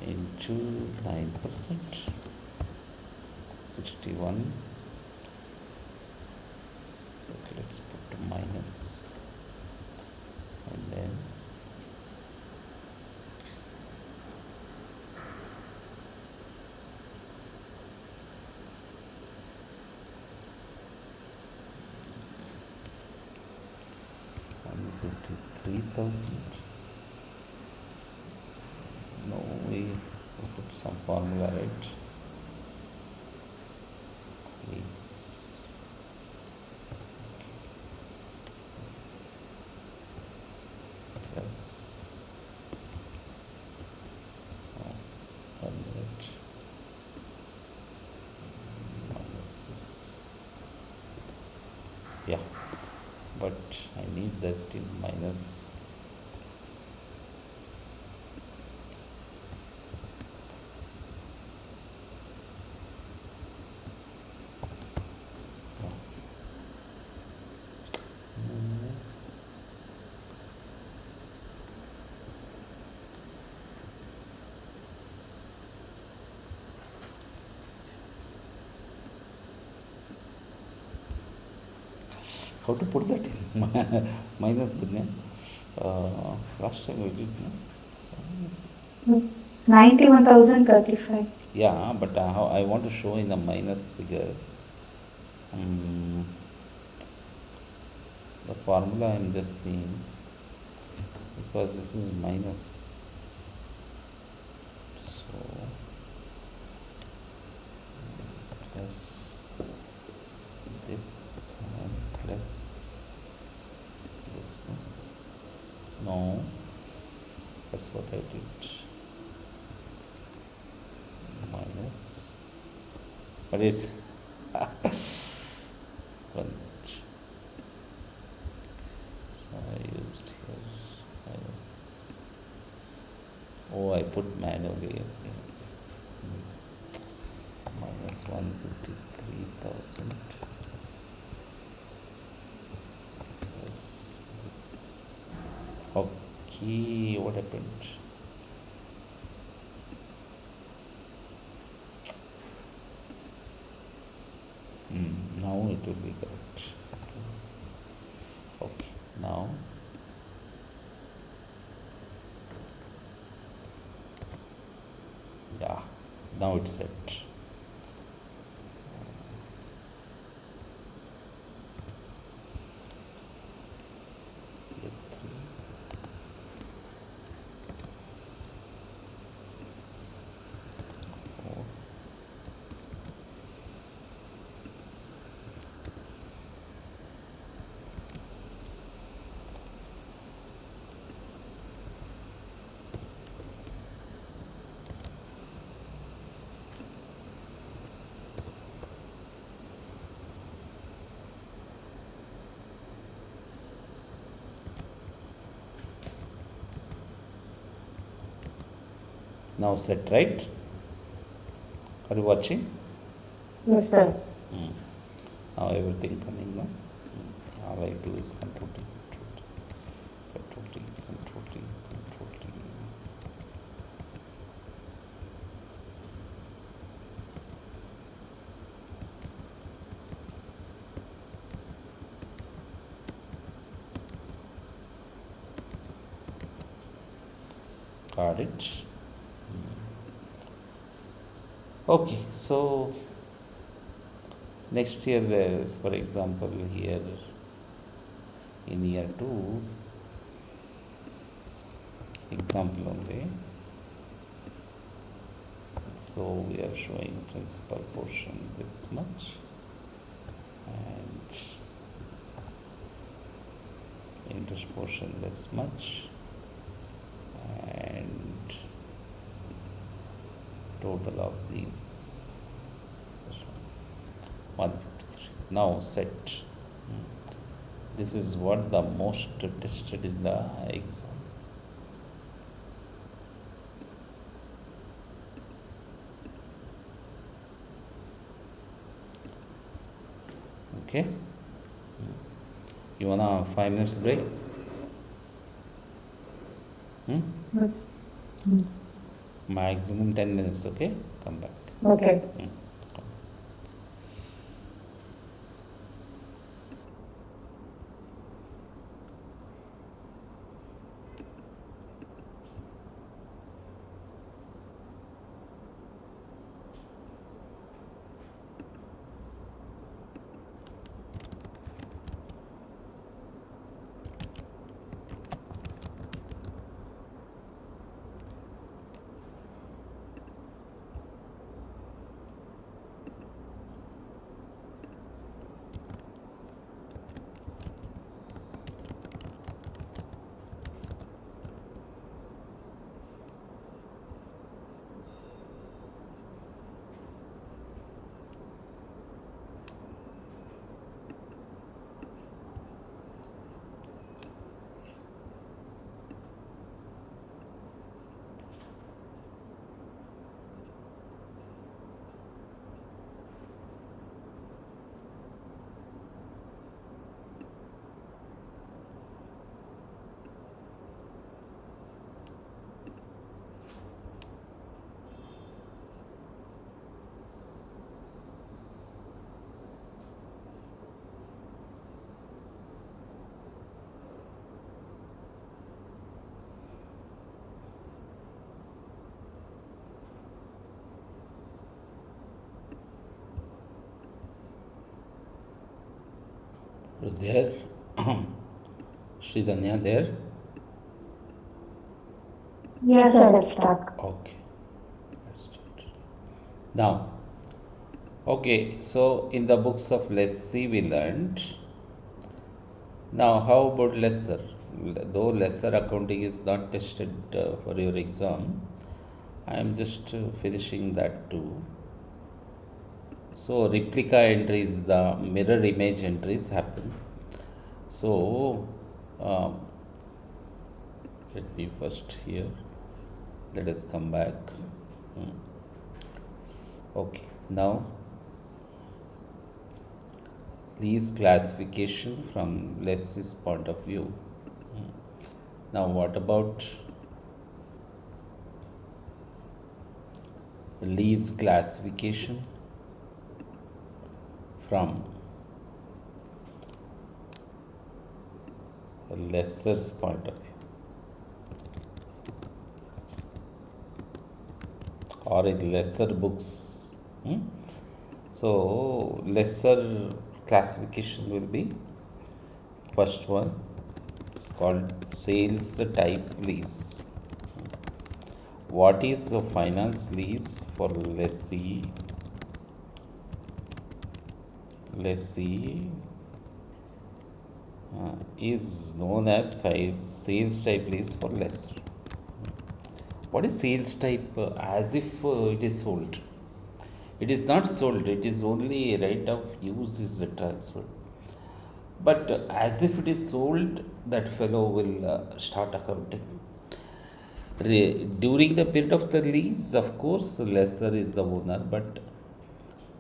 into 9%, 61. But let's put minus, and then $153,000. No, we put some formula, right? Please. Plus 100 minus this. Yeah, but I need that in minus. How to put that in? Minus the name. Last time we did, no? It's 91,035. Yeah, but I want to show in a minus figure. The formula I am just seeing, because this is minus. So plus this and plus this. No, that's what I did. Minus. What is? One. So I used here minus. Oh, I put manually. Okay. Minus 153,000. Plus this. Okay, what happened? Now it will be correct. Okay, now yeah, now it's set. Here 3. Now set, right? Are you watching? Yes, sir. Now everything coming, no? All I do is control T, control T, control T, control T. Got it. Okay, so next year there is, for example, here in year 2, example only. So we are showing principal portion this much and interest portion this much and total of these 153. Now set. This is what the most tested in the exam. Okay. You wanna 5 minutes break? Yes. Maximum 10 minutes, okay? Come back. Okay. There, Sridhanya, there? Yes, sir. It's stuck. Okay. Let's start. Now, okay, so in the books of lessee we learned. Now, how about lessor? Though lessor accounting is not tested for your exam, I am just finishing that too. So, replica entries, the mirror image entries happen. So, um, let me first here. Let us come back. Okay, now lease classification from lessee's point of view. Now, what about lease classification from a lessor's point of view, or in lesser books? So, lesser classification will be first one. It's called sales type lease. What is a finance lease for lessee? Lessee is known as sales type lease for lessor. What is sales type? As if it is sold. It is not sold, it is only right of use is transferred. But as if it is sold, that fellow will start accounting. During the period of the lease, of course, lessor is the owner, but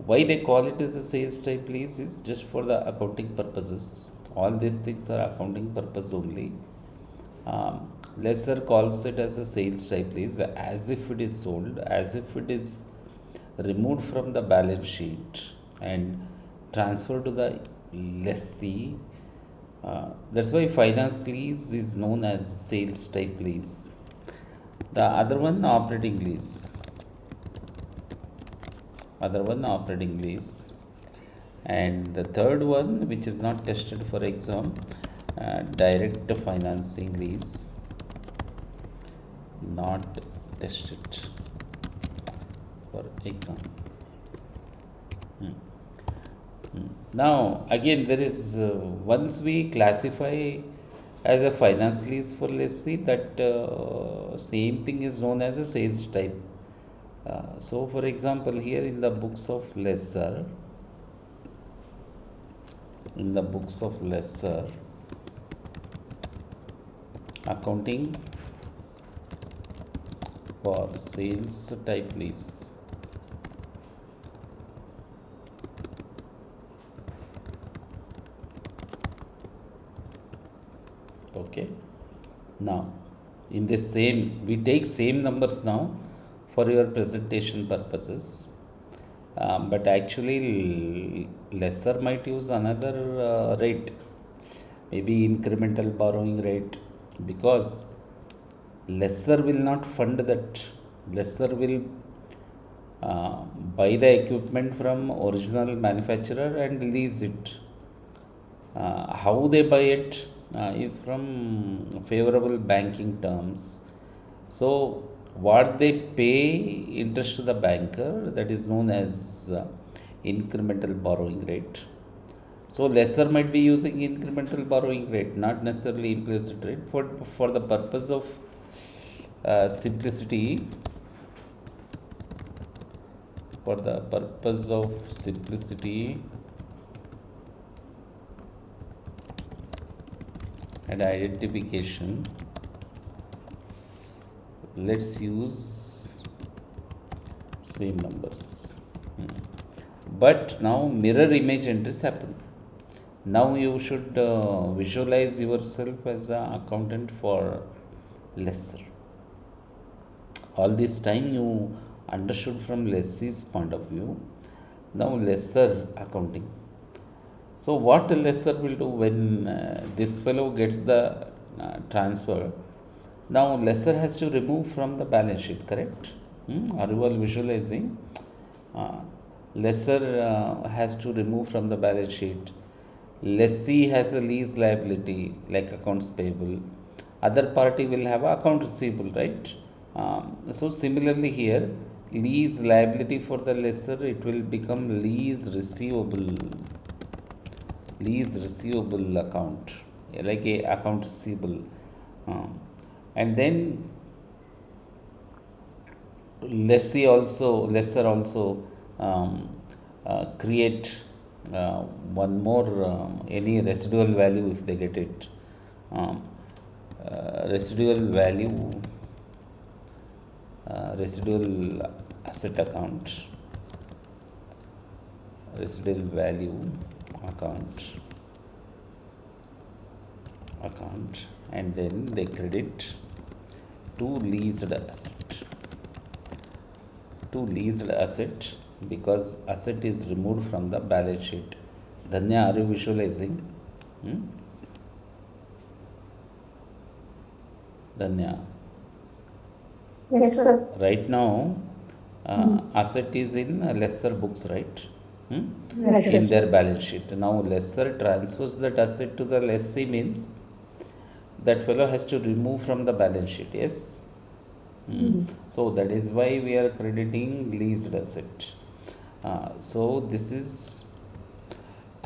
why they call it as a sales type lease is just for the accounting purposes. All these things are accounting purpose only. Lessor calls it as a sales type lease as if it is sold, as if it is removed from the balance sheet and transferred to the lessee. That's why finance lease is known as sales type lease. The other one, operating lease, and the third one, which is not tested for exam, direct financing lease, not tested for exam. Now again, there is once we classify as a finance lease for lessee, that same thing is known as a sales type. So for example, here in the books of lessor, accounting for sales type lease. Okay. Now, in this same, we take same numbers now for your presentation purposes. But actually, lessor might use another rate, maybe incremental borrowing rate, because lessor will not fund that. Lessor will buy the equipment from original manufacturer and lease it. How they buy it is from favorable banking terms. So, what they pay interest to the banker, that is known as incremental borrowing rate. So, lessor might be using incremental borrowing rate, not necessarily implicit rate, for the purpose of simplicity. For the purpose of simplicity and identification, let's use same numbers. But now mirror image entries happen. Now you should visualize yourself as an accountant for lessor. All this time you understood from lessee's point of view. Now lessor accounting. So what a lessor will do when this fellow gets the transfer? Now lessor has to remove from the balance sheet, correct? Are you all visualizing? Lessor has to remove from the balance sheet. Lessee has a lease liability like accounts payable. Other party will have account receivable, right? So similarly here, lease liability for the lessor, it will become lease receivable account, like a account receivable. And then lessor also create one more any residual value if they get it. Residual asset account, residual value account, and then they credit to leased asset, because asset is removed from the balance sheet. Dhanya, are you visualizing? Dhanya, Yes, sir. right now asset is in lessor books, right? Yes, In sir. their balance sheet. Now lessor transfers that asset to the lessee, means that fellow has to remove from the balance sheet. Yes. So that is why we are crediting leased asset. So this is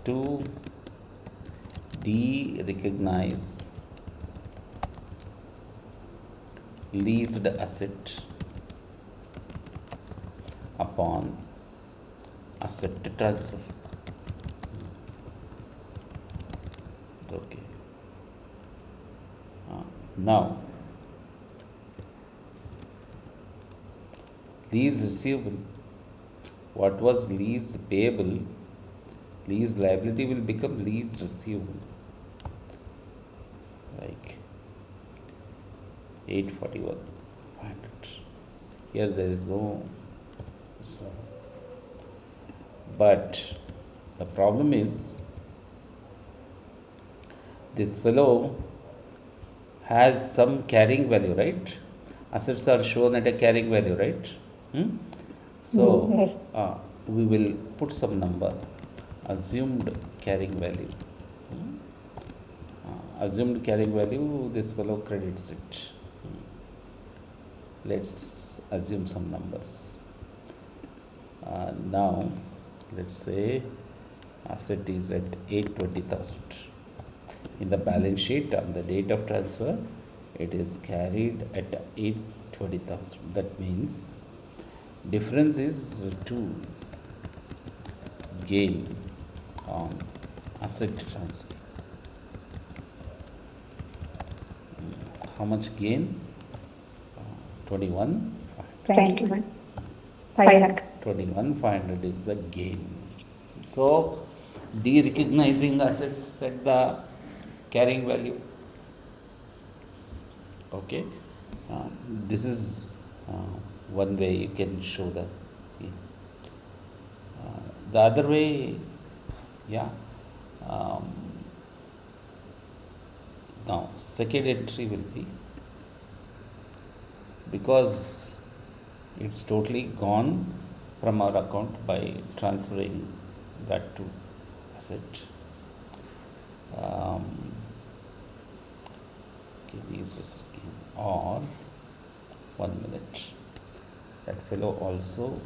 to de-recognize leased asset upon asset transfer. Okay. Now Lease receivable, what was lease payable, lease liability will become lease receivable, like 841 500. Here there is no, but the problem is this fellow has some carrying value, right? Assets are shown at a carrying value, right? Hmm? So Yes. we will put some number, assumed carrying value. Assumed carrying value, this fellow credits it. Let's assume some numbers. Now let's say asset is at 820,000. In the balance sheet on the date of transfer, it is carried at 820,000. That means difference is to gain on asset transfer. How much gain? 21 21. 500. 500 is the gain. So de-recognizing assets at the carrying value. Okay, this is one way you can show the. The other way, yeah. Um, Now second entry will be, because it's totally gone from our account by transferring that to asset. Okay, these receipts gain, or 1 minute. That fellow also,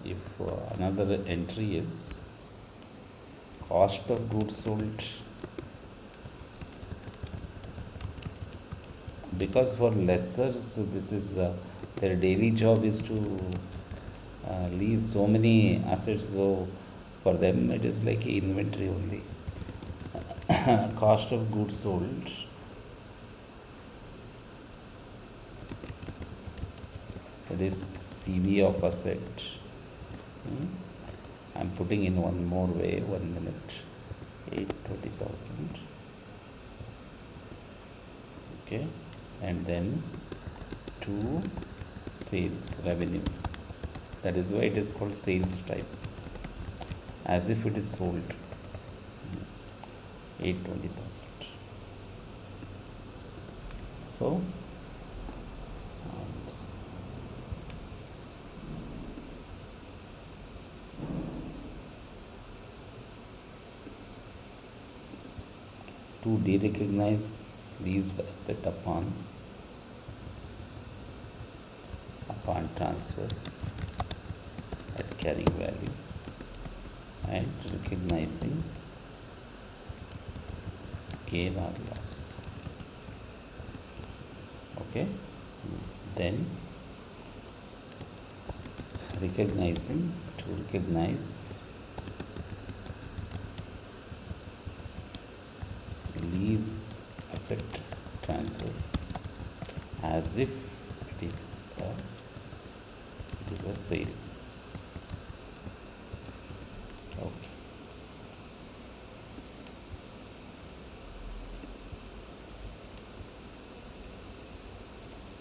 if another entry is cost of goods sold, because for lessors this is their daily job is to lease so many assets, so for them it is like inventory only. Cost of goods sold, that is CV of asset. I'm putting in one more way, 1 minute. 820,000. Okay, and then to sales revenue. That is why it is called sales type, as if it is sold. 820,000. So to de-recognize leased asset upon transfer at carrying value and recognizing gain or loss. Okay, then to recognize lease asset transfer as if it is a sale. Okay.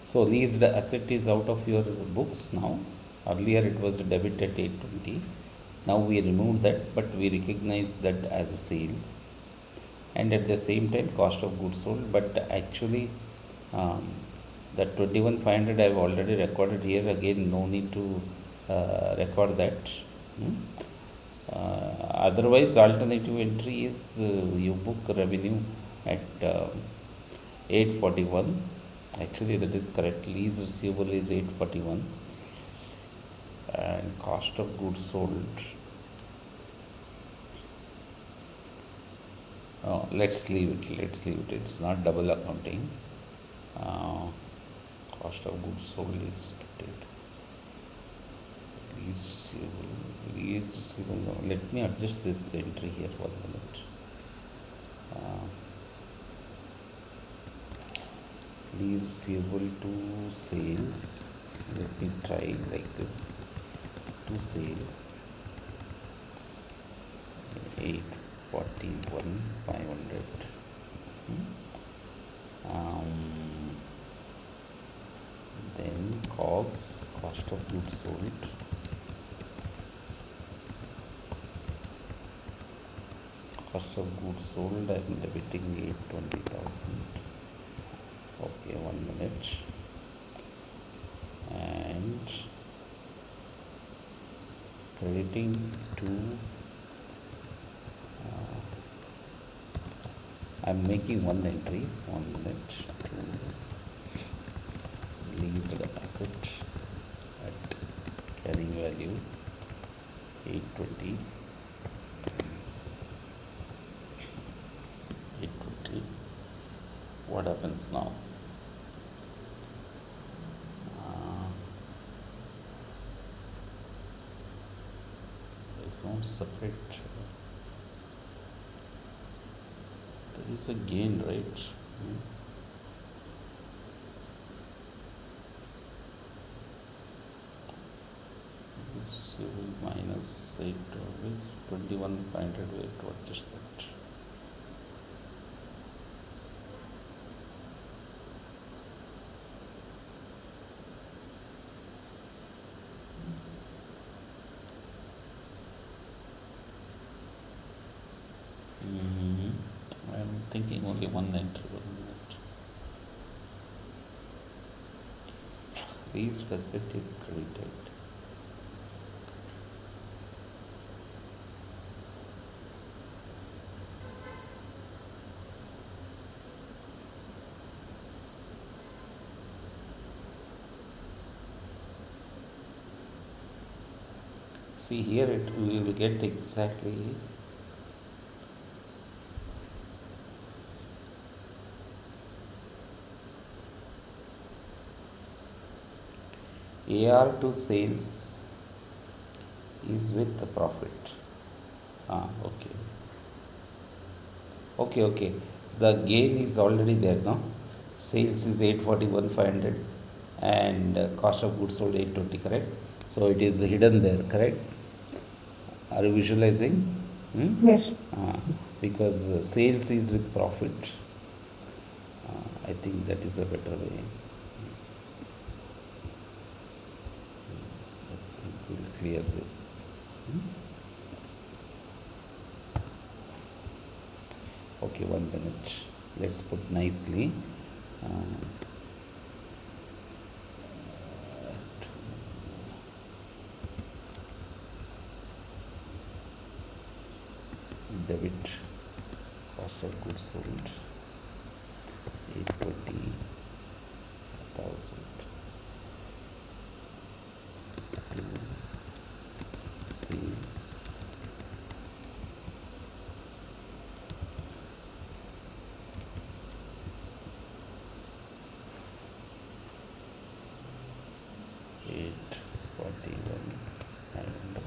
So leased asset is out of your books now. Earlier it was debit at 820. Now we removed that, but we recognize that as a sales, and at the same time cost of goods sold. But actually that 21,500 I have already recorded here. Again, no need to record that. Otherwise, alternative entry is you book revenue at 841. Actually, that is correct. Lease receivable is 841, and cost of goods sold. Let's leave it. It's not double accounting. Cost of goods sold is stated. Lease receivable. No, let me adjust this entry here. 1 minute. Lease receivable to sales Let me try like this. Two sales, 841,500. Then COGS, cost of goods sold. Cost of goods sold, I'm debiting 820,000. Okay, 1 minute. And crediting to I'm making one entry, so 1 minute, to leased asset at carrying value 820. 820. What happens now? There's no separate. There is a gain, right? Minus 8 always 21,500. Wait, what is that? I'm thinking only one entry. 1 minute. Leased asset is credited. See here, we will get exactly AR to sales is with the profit. Okay. Okay. So the gain is already there, no? Sales is 841,500 and cost of goods sold 820, correct? So it is hidden there, correct? Are you visualizing? Yes. Because sales is with profit. I think that is a better way. I think we'll clear this. Okay, 1 minute. Let's put nicely. Debit cost of goods sold 820,000 to sales 841,500.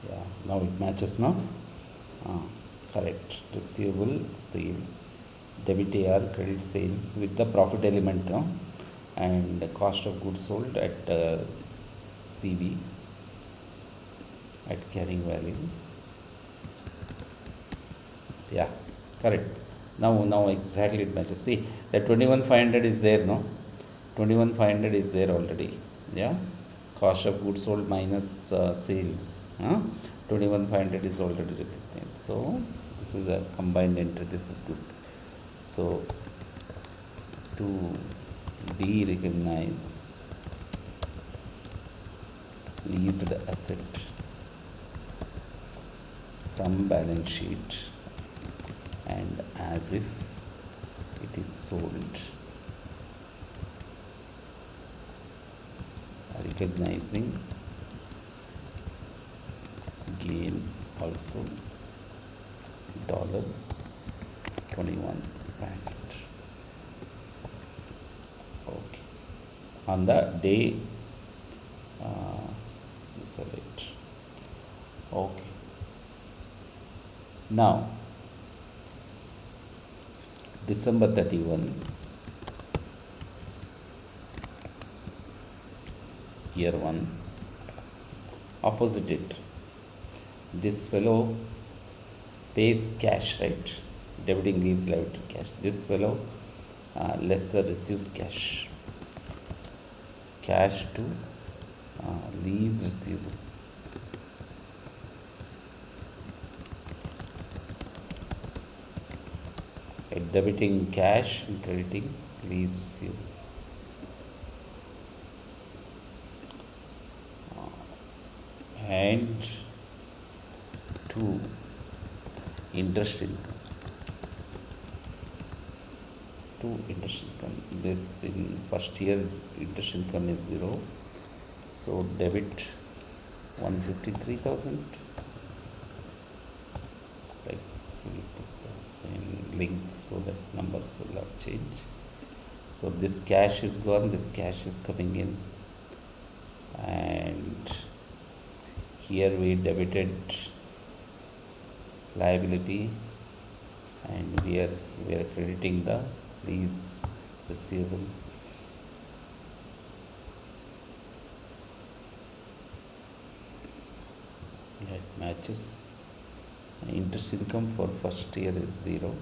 Yeah, now it matches now. Correct. Receivable sales, debit AR, credit sales with the profit element, no? And the cost of goods sold at CV at carrying value. Yeah, correct. Now exactly it matches. See, that 21,500 is there, no? 21,500 is there already. Yeah, cost of goods sold minus sales. 21,500 is already recognized. So this is a combined entry. This is good. So to de-recognize leased asset from balance sheet and as if it is sold, recognizing gain also $21,500. Okay, on the day you select. Okay, now December 31, year 1. Opposite entry, this fellow pays cash, right? Debiting lease liability cash. This fellow lessor receives cash to lease receivable. Debiting cash and crediting lease receivable. And 2, interest income. This in first year interest income is 0. So debit 153,000. Let's put the same link so that numbers will not change. So this cash is gone, this cash is coming in, and here we debited liability and we are crediting the lease receivable. That matches. Interest income for first year is 0.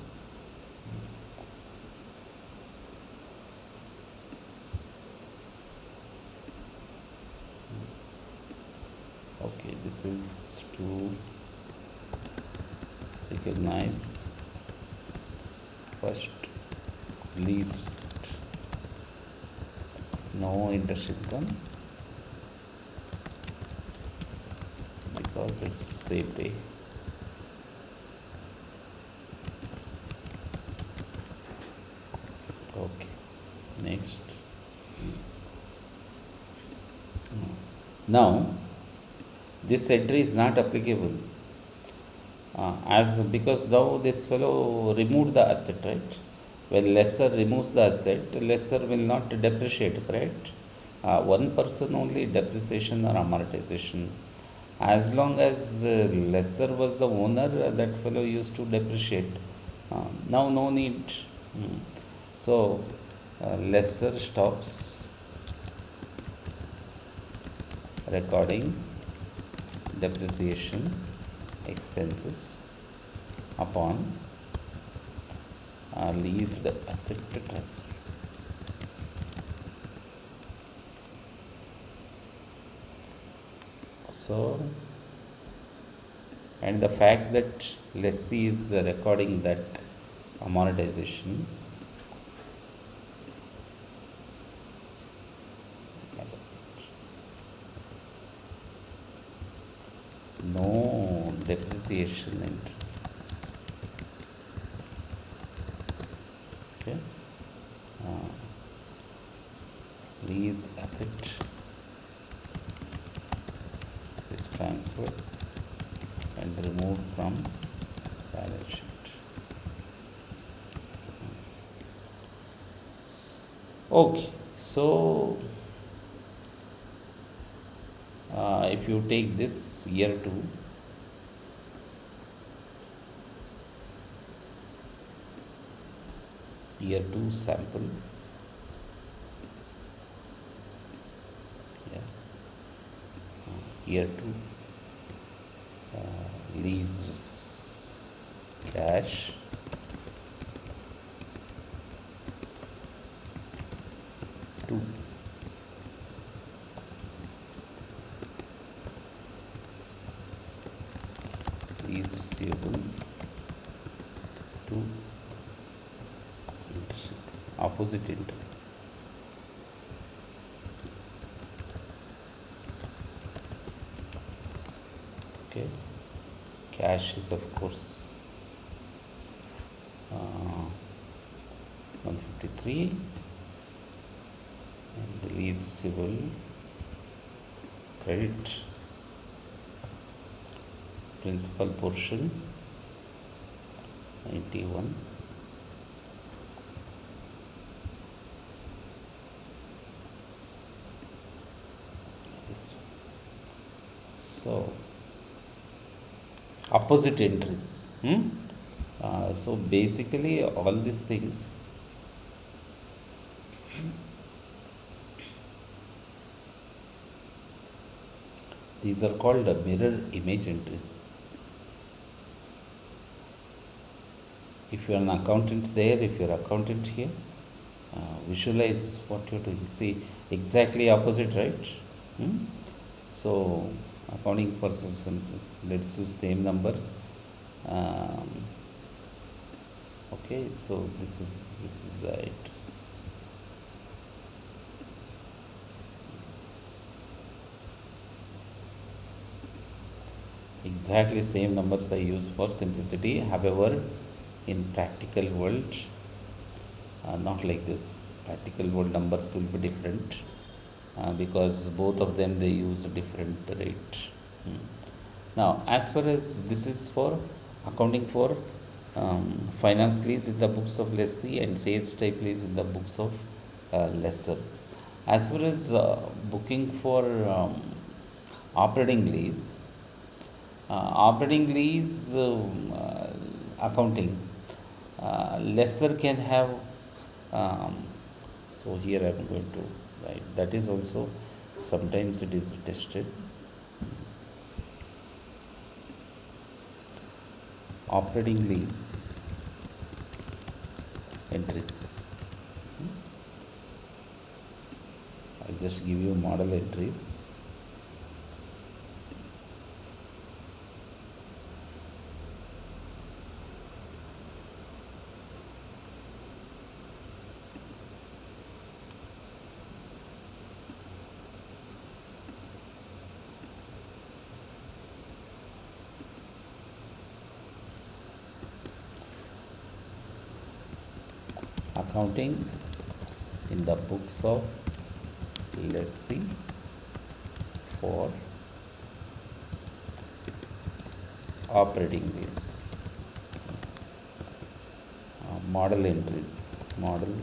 Okay, this is to recognize first lease receipt. No interest income because it's same day. Okay, next. Now this entry is not applicable because now this fellow removed the asset, right? When lessor removes the asset, lessor will not depreciate, correct? One person only depreciation or amortization. As long as lessor was the owner, that fellow used to depreciate. Now no need. So lessor stops recording depreciation expenses upon leased asset transfer. So, and the fact that lessee is recording that amortization, no depreciation entry. Okay, lease asset is transferred and removed from balance sheet. Okay, so if you take this year 2, sample, year 2 leases cash to lease receivable to opposite entry. Okay, cash is of course 153 and lease receivable credit principal portion 91. So opposite entries. So basically all these things These are called mirror image entries. If you are an accountant there, if you are accountant here, visualize what you're doing. See, exactly opposite, right? Hmm? So, accounting person, let's use same numbers. Um, okay, so this is the address. Exactly same numbers I use for simplicity. However, in practical world, not like this. Practical world numbers will be different because both of them they use a different rate. Hmm. Now, as far as this is for accounting for finance lease in the books of lessee and sales type lease in the books of lessor. As far as booking for operating lease, operating lease accounting, lessor can have. Um, so here I am going to write. That is also sometimes it is tested. Operating lease entries. I'll just give you model entries. Accounting in the books of lessee for operating lease. Model entries, model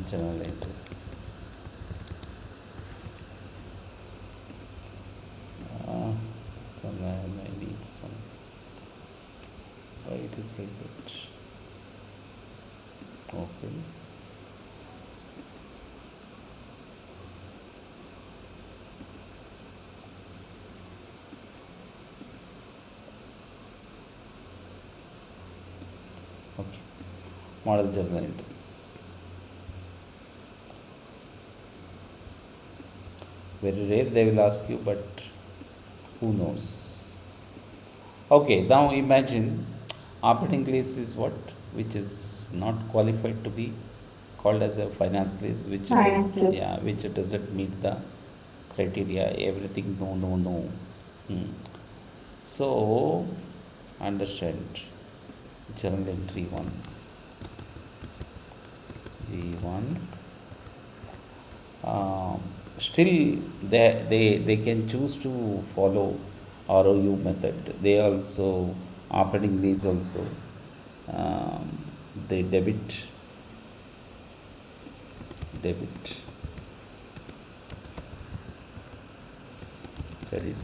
journal entries. This one I need some. Why it is like that? Okay. Okay. Model journal entries. Very rare they will ask you, but who knows? Okay, now imagine operating lease is what? Which is not qualified to be called as a finance lease, which Finance lease. yeah, which doesn't meet the criteria. Everything no, no, no. Hmm. So understand journal entry 1, G1. Still they can choose to follow ROU method. They also operating lease also um, they debit credit.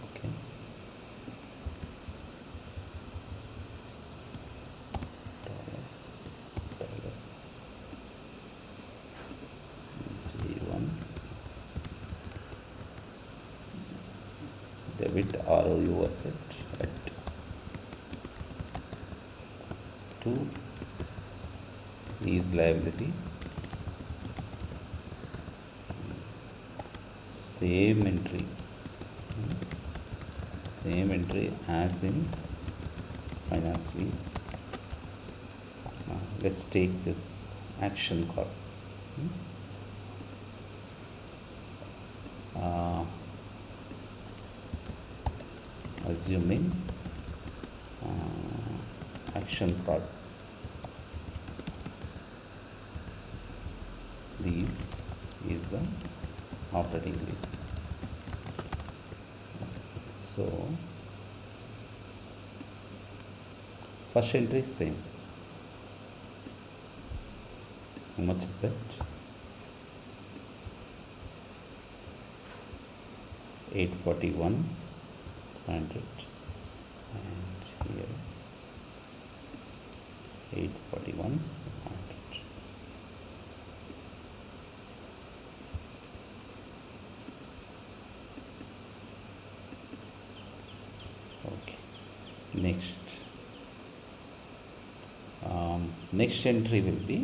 Okay. Dollar G1 debit ROU asset at 2 lease liability, same entry, same entry as in finance lease. Let's take this action call. Assuming action card lease is an operating lease. So first entry is same. How much is that? 841 500 and here 841 500. next next entry will be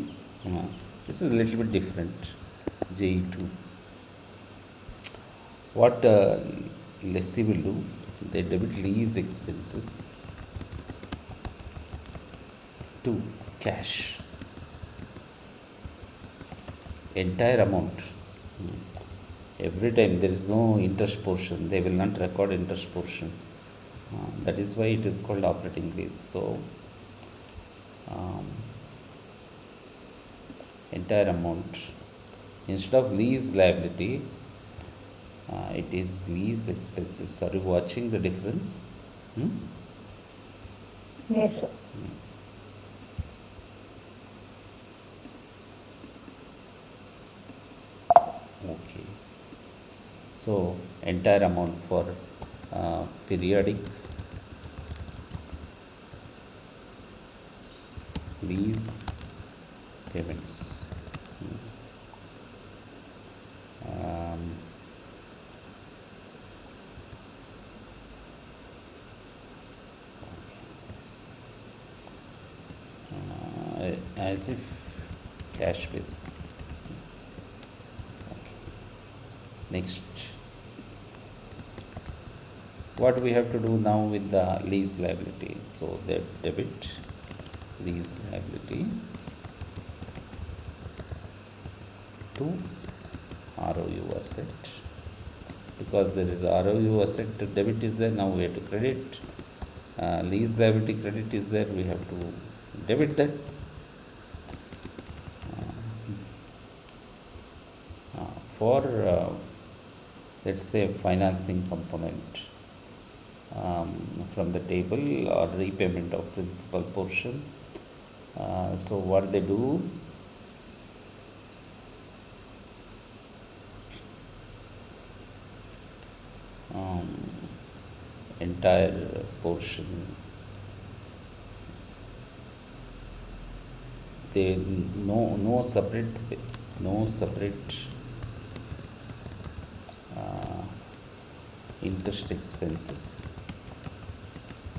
this is a little bit different. JE2. What lessee will do, they debit lease expenses to cash, entire amount. Every time there is no interest portion, they will not record interest portion. That is why it is called operating lease. So entire amount, instead of lease liability, it is lease expenses. Are you watching the difference? Yes, sir. Okay. So entire amount for periodic lease payments. As if cash basis. Okay. Next, what we have to do now with the lease liability? So they debit lease liability to ROU asset, because there is ROU asset debit is there. Now we have to credit lease liability, credit is there, we have to debit that. For let's say financing component from the table, or repayment of principal portion. So what they do, entire portion, they no separate interest expenses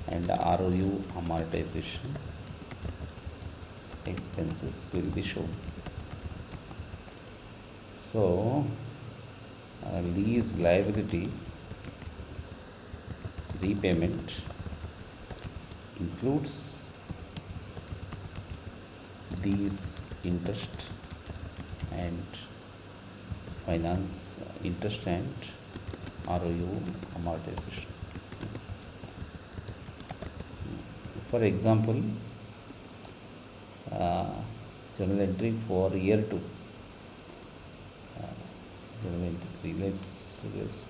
and ROU amortization expenses will be shown. So lease liability repayment includes lease interest and finance interest and ROU amortization. For example, journal entry for year 2, journal entry 3. Let's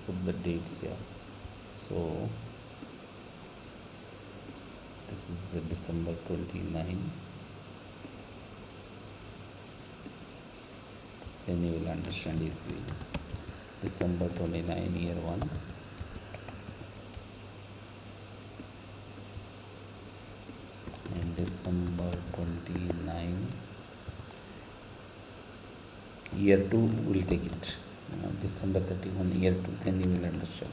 put the dates here. So this is December 29. Then you will understand easily. December 29, year 1. And December 29, year 2 will take it. December 31, year 2, then you will understand.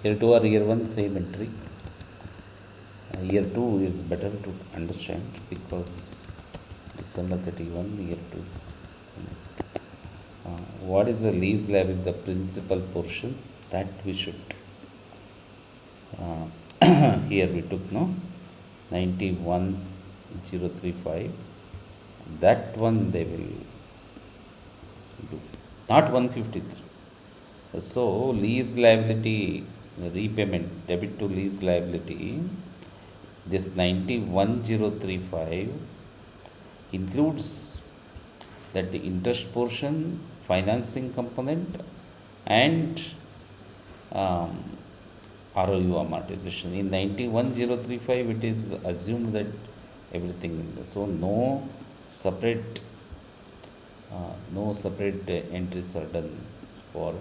Year 2 or year 1, same entry. Year 2 is better to understand, because December 31, year 2. What is the lease liability, the principal portion, that we should here we took 91,035, that one they will do, not 153. So lease liability repayment, debit to lease liability, this 91,035 includes that the interest portion, financing component, and ROU amortization. In 91,035 it is assumed that everything will go. So no separate entries are done for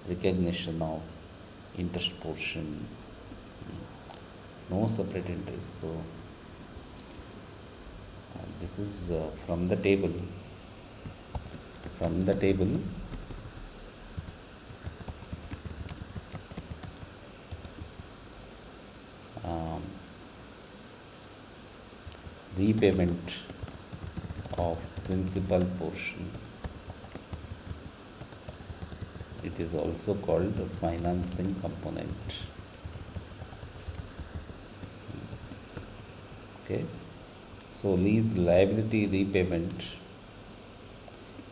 recognition of interest portion. No separate entries. So this is from the table. repayment of principal portion. It is also called financing component. Okay, so lease liability repayment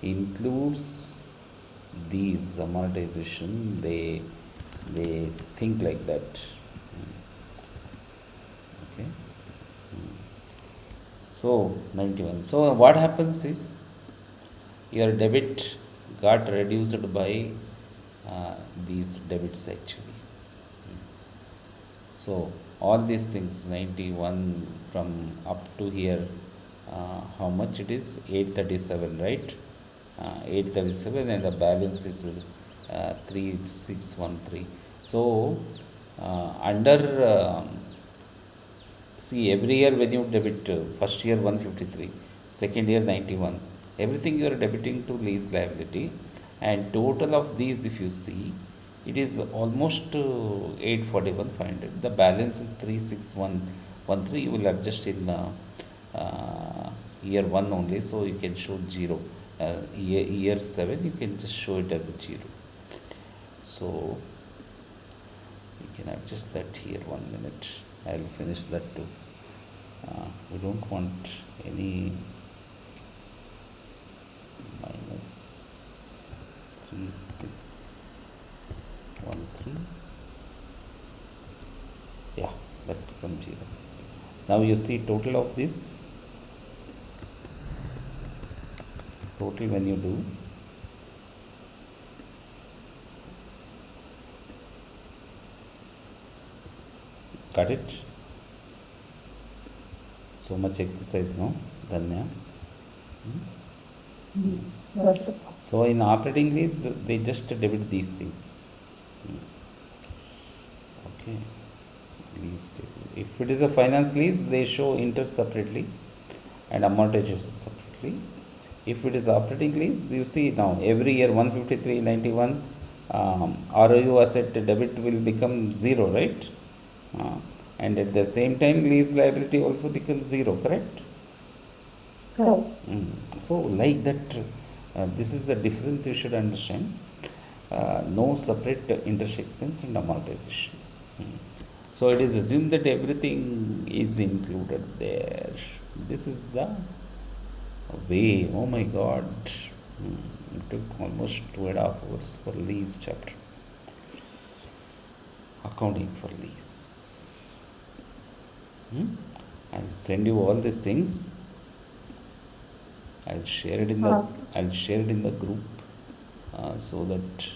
includes these amortization. They think like that. Okay. So 91. So what happens is your debit got reduced by these debits actually. So all these things 91 from up to here, how much it is? 837, right? 837, and the balance is 3613. So under see, every year when you debit, first year 153, second year 91, everything you are debiting to lease liability, and total of these, if you see, it is almost 841,500. The balance is 36113. You will adjust in year 1 only, so you can show 0. Year 7, you can just show it as a 0. So you can adjust that here. 1 minute. I will finish that too. We don't want any minus 3613. Yeah, that becomes 0. Now you see total of this. Total when you do, got it? So much exercise, no? Danya. Yes. So in operating lease, they just debit these things. Okay. Lease table. If it is a finance lease, they show interest separately and amortization separately. If it is operating lease, you see now every year 153.91 ROU asset debit will become 0, right? And at the same time, lease liability also becomes 0, correct? Correct. So like that, this is the difference you should understand. No separate interest expense and amortization. So it is assumed that everything is included there. This is the way. Oh my God. It took almost 2.5 hours for lease chapter. Accounting for lease. I'll send you all these things. I'll share it in the group so that